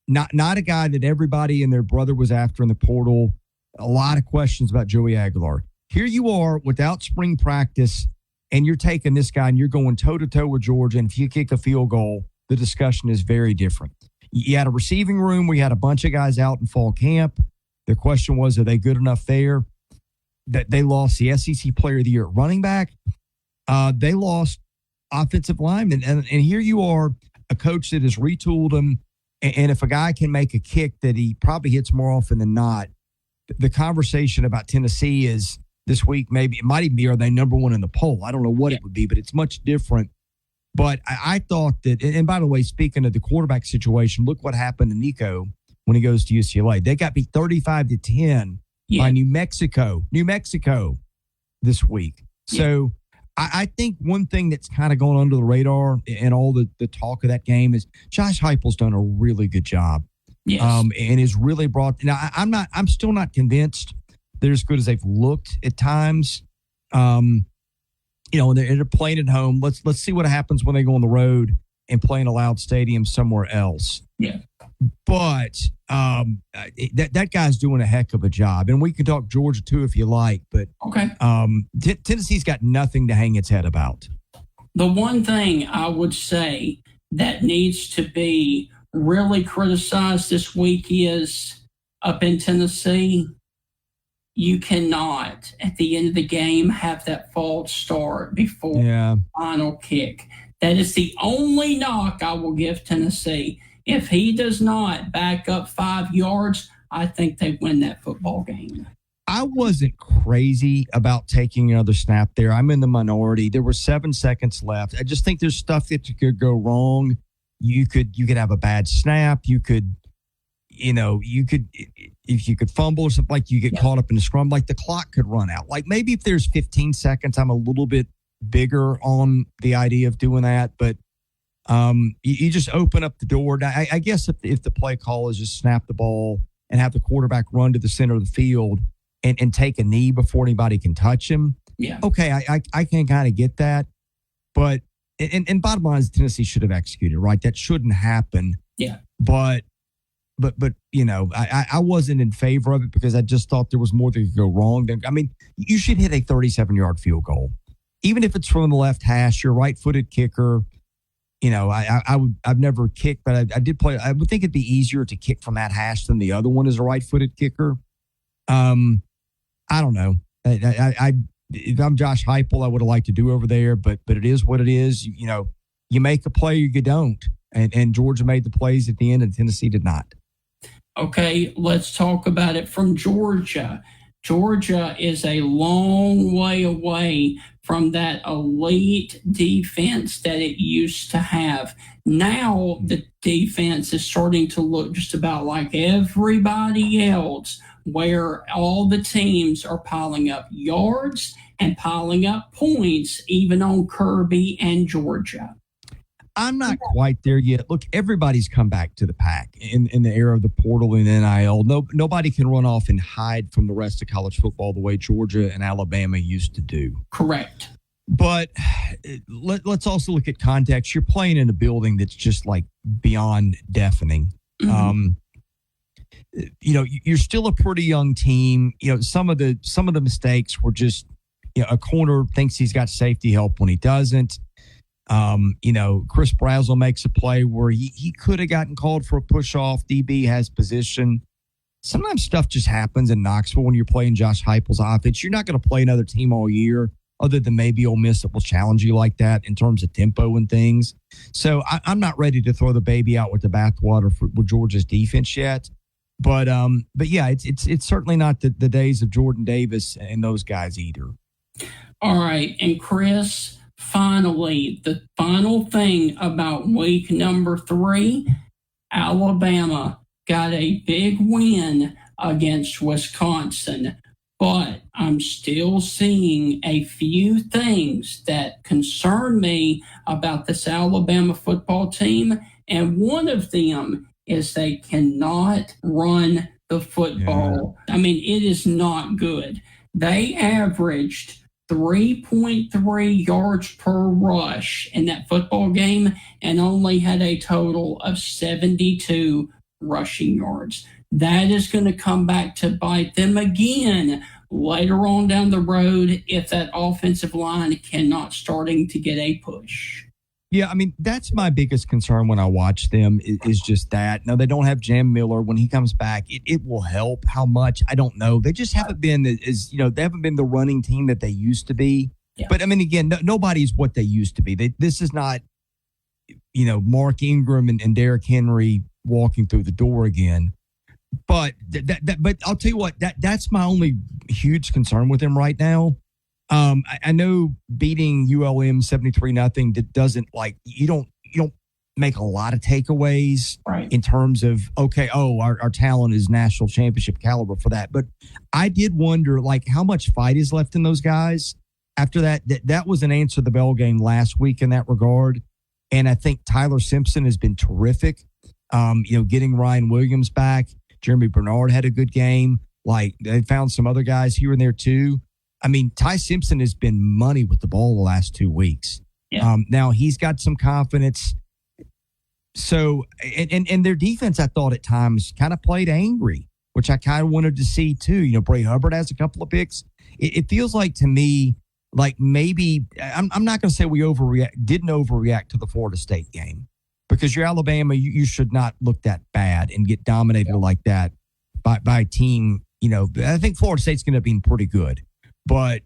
Not a guy that everybody and their brother was after in the portal. A lot of questions about Joey Aguilar. Here you are without spring practice, and you're taking this guy and you're going toe-to-toe with Georgia, and if you kick a field goal, the discussion is very different. You had a receiving room where you had a bunch of guys out in fall camp. The question was, are they good enough there? That they lost the SEC Player of the Year at running back. They lost offensive linemen. And here you are, a coach that has retooled them, and if a guy can make a kick that he probably hits more often than not, the conversation about Tennessee is, this week, maybe it might even be, are they number one in the poll? I don't know what it would be, but it's much different. But I thought that, and by the way, speaking of the quarterback situation, look what happened to Nico when he goes to UCLA. They got beat 35-10 by New Mexico this week. So I think one thing that's kind of going under the radar and all the talk of that game is Josh Heupel's done a really good job. Yes. And has really brought, now I'm still not convinced they're as good as they've looked at times. They're playing at home. Let's see what happens when they go on the road and play in a loud stadium somewhere else. Yeah. But that guy's doing a heck of a job. And we can talk Georgia too if you like. But okay. Tennessee's got nothing to hang its head about. The one thing I would say that needs to be really criticized this week is up in Tennessee, you cannot, at the end of the game, have that false start before the final kick. That is the only knock I will give Tennessee. If he does not back up 5 yards, I think they win that football game. I wasn't crazy about taking another snap there. I'm in the minority. There were 7 seconds left. I just think there's stuff that could go wrong. You could have a bad snap. You could if you could fumble or something, like you get caught up in the scrum, like the clock could run out. Like maybe if there's 15 seconds, I'm a little bit bigger on the idea of doing that. But you just open up the door. I guess if the play call is just snap the ball and have the quarterback run to the center of the field and take a knee before anybody can touch him. Yeah. Okay, I can kind of get that. But, and bottom line is Tennessee should have executed, right? That shouldn't happen. Yeah. But you know, I wasn't in favor of it because I just thought there was more that could go wrong. I mean, you should hit a 37-yard field goal. Even if it's from the left hash, you're a right-footed kicker. You know, I've never kicked, but I did play. I would think it'd be easier to kick from that hash than the other one as a right-footed kicker. I don't know. If I'm Josh Heupel, I would have liked to do over there, but it is what it is. You know, you make a play or you don't. And Georgia made the plays at the end, and Tennessee did not. Okay, let's talk about it from Georgia. Georgia is a long way away from that elite defense that it used to have. Now the defense is starting to look just about like everybody else, where all the teams are piling up yards and piling up points, even on Kirby and Georgia. I'm not quite there yet. Look, everybody's come back to the pack in the era of the portal and NIL. Nobody can run off and hide from the rest of college football the way Georgia and Alabama used to do. Correct. But let's also look at context. You're playing in a building that's just like beyond deafening. Mm-hmm. You know, you're still a pretty young team. You know, some of the mistakes were just, you know, a corner thinks he's got safety help when he doesn't. You know, Chris Brazzell makes a play where he could have gotten called for a push off. DB has position. Sometimes stuff just happens in Knoxville when you're playing Josh Heupel's offense. You're not going to play another team all year other than maybe Ole Miss that will challenge you like that in terms of tempo and things. So I'm not ready to throw the baby out with the bathwater with Georgia's defense yet. But yeah, it's certainly not the days of Jordan Davis and those guys either. All right. And Chris, finally, the final thing about week number 3, Alabama got a big win against Wisconsin. But I'm still seeing a few things that concern me about this Alabama football team. And one of them is they cannot run the football. Yeah. I mean, it is not good. They averaged 3.3 yards per rush in that football game and only had a total of 72 rushing yards. That is going to come back to bite them again later on down the road if that offensive line cannot starting to get a push. Yeah, I mean, that's my biggest concern when I watch them is just that. Now, they don't have Jam Miller. When he comes back, it will help. How much? I don't know. They just haven't been they haven't been the running team that they used to be. Yeah. But, I mean, again, nobody's what they used to be. This is not, you know, Mark Ingram and Derrick Henry walking through the door again. But but I'll tell you what, that's my only huge concern with him right now. I know beating ULM 73-0 that doesn't like you don't make a lot of takeaways in terms of our talent is national championship caliber for that. But I did wonder like how much fight is left in those guys after that. That was an answer to the bell game last week in that regard. And I think Tyler Simpson has been terrific. You know, getting Ryan Williams back. Jeremy Bernard had a good game. Like they found some other guys here and there too. I mean, Ty Simpson has been money with the ball the last 2 weeks. Yeah. Now he's got some confidence. So, and their defense, I thought at times kind of played angry, which I kind of wanted to see too. You know, Bray Hubbard has a couple of picks. It feels like to me, like maybe I'm not going to say we didn't overreact to the Florida State game because you're Alabama. You should not look that bad and get dominated like that by a team. You know, I think Florida State's going to be pretty good. But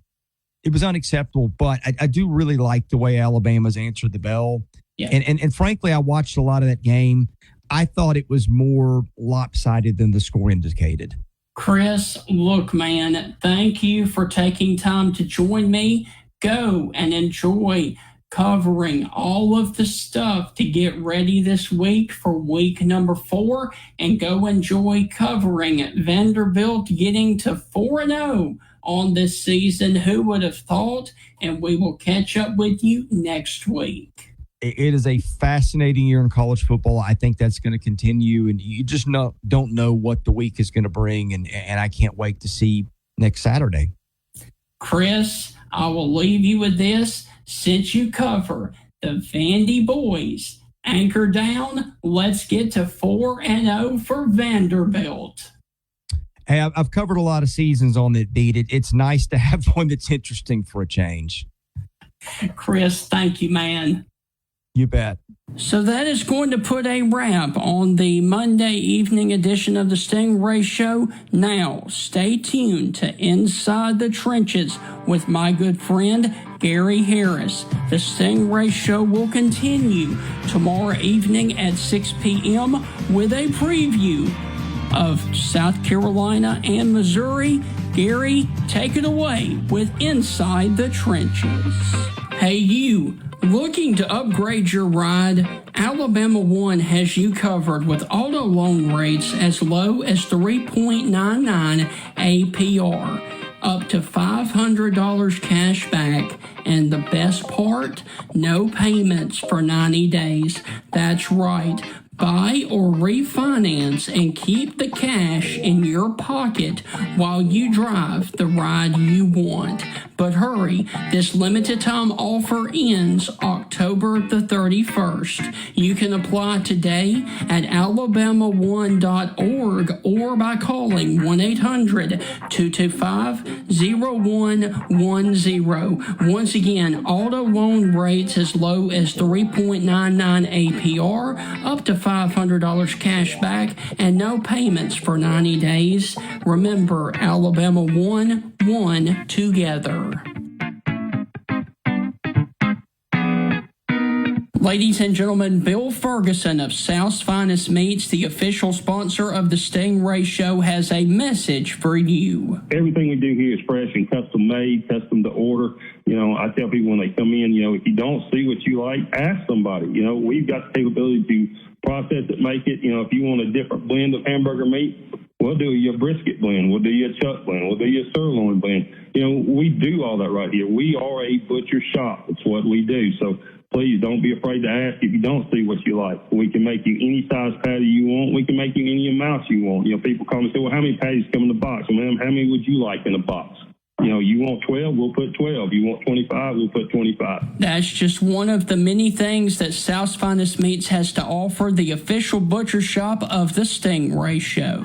it was unacceptable. But I do really like the way Alabama's answered the bell. Yeah. And frankly, I watched a lot of that game. I thought it was more lopsided than the score indicated. Chris, look, man, thank you for taking time to join me. Go and enjoy covering all of the stuff to get ready this week for week number 4. And go enjoy covering Vanderbilt getting to 4-0. On this season. Who would have thought? And we will catch up with you next week. It is a fascinating year in college football. I think that's going to continue, and you just don't know what the week is going to bring, and I can't wait to see next Saturday. Chris, I will leave you with this. Since you cover the Vandy boys, anchor down, let's get to 4-0 for Vanderbilt. Hey, I've covered a lot of seasons on that beat. It's nice to have one that's interesting for a change. Chris, thank you, man. You bet. So that is going to put a wrap on the Monday evening edition of the Stingray Show. Now, stay tuned to Inside the Trenches with my good friend, Gary Harris. The Stingray Show will continue tomorrow evening at 6 p.m. with a preview of South Carolina and Missouri. Gary, take it away with Inside the Trenches. Hey, you. Looking to upgrade your ride? Alabama One has you covered with auto loan rates as low as 3.99 APR, up to $500 cash back, and the best part? No payments for 90 days. That's right. Buy or refinance and keep the cash in your pocket while you drive the ride you want. But hurry, this limited time offer ends October the 31st. You can apply today at alabama1.org or by calling 1-800-225-0110. Once again, auto loan rates as low as 3.99 APR, up to $500 cash back, and no payments for 90 days. Remember, Alabama One together. Ladies and gentlemen, Bill Ferguson of South's Finest Meats, the official sponsor of the Stingray Show, has a message for you. Everything we do here is fresh and custom made, custom to order. I tell people when they come in, if you don't see what you like, ask somebody. We've got the capability to process it, make it. If you want a different blend of hamburger meat, we'll do you a brisket blend. We'll do you a chuck blend. We'll do you a sirloin blend. We do all that right here. We are a butcher shop. It's what we do. So please don't be afraid to ask if you don't see what you like. We can make you any size patty you want. We can make you any amount you want. People come and say, well, how many patties come in the box? Well, ma'am, how many would you like in a box? You want 12, we'll put 12. You want 25, we'll put 25. That's just one of the many things that South's Finest Meats has to offer, the official butcher shop of the Stingray Show.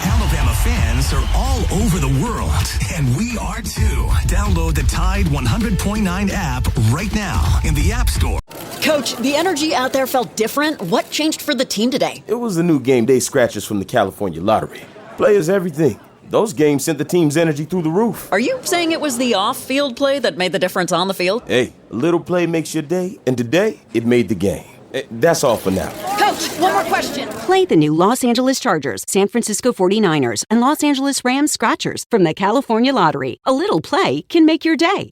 Alabama fans are all over the world, and we are too. Download the Tide 100.9 app right now in the App Store. Coach, the energy out there felt different. What changed for the team today? It was the new game day scratchers from the California Lottery. Players everything. Those games sent the team's energy through the roof. Are you saying it was the off-field play that made the difference on the field? Hey, a little play makes your day, and today, it made the game. That's all for now. Coach, one more question. Play the new Los Angeles Chargers, San Francisco 49ers, and Los Angeles Rams Scratchers from the California Lottery. A little play can make your day.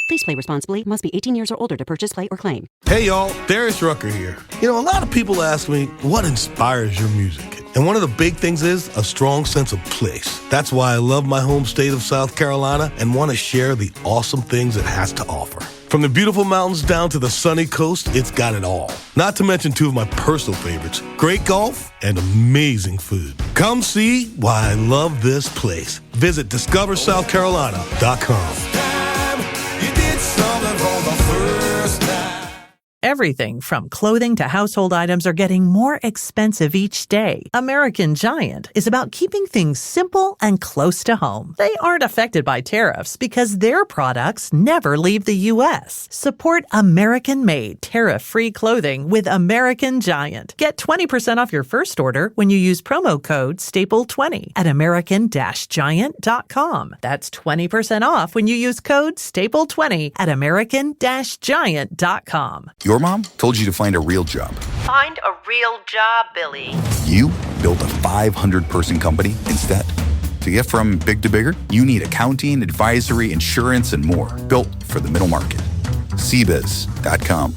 Please play responsibly. Must be 18 years or older to purchase, play, or claim. Hey, y'all. Darius Rucker here. A lot of people ask me, what inspires your music? And one of the big things is a strong sense of place. That's why I love my home state of South Carolina and want to share the awesome things it has to offer. From the beautiful mountains down to the sunny coast, it's got it all. Not to mention two of my personal favorites, great golf and amazing food. Come see why I love this place. Visit discoversouthcarolina.com. Everything from clothing to household items are getting more expensive each day. American Giant is about keeping things simple and close to home. They aren't affected by tariffs because their products never leave the U.S. Support American-made, tariff-free clothing with American Giant. Get 20% off your first order when you use promo code STAPLE20 at american-giant.com. That's 20% off when you use code STAPLE20 at american-giant.com. Your mom told you to find a real job. Find a real job, Billy. You built a 500-person company instead. To get from big to bigger, you need accounting, advisory, insurance, and more. Built for the middle market. CBiz.com.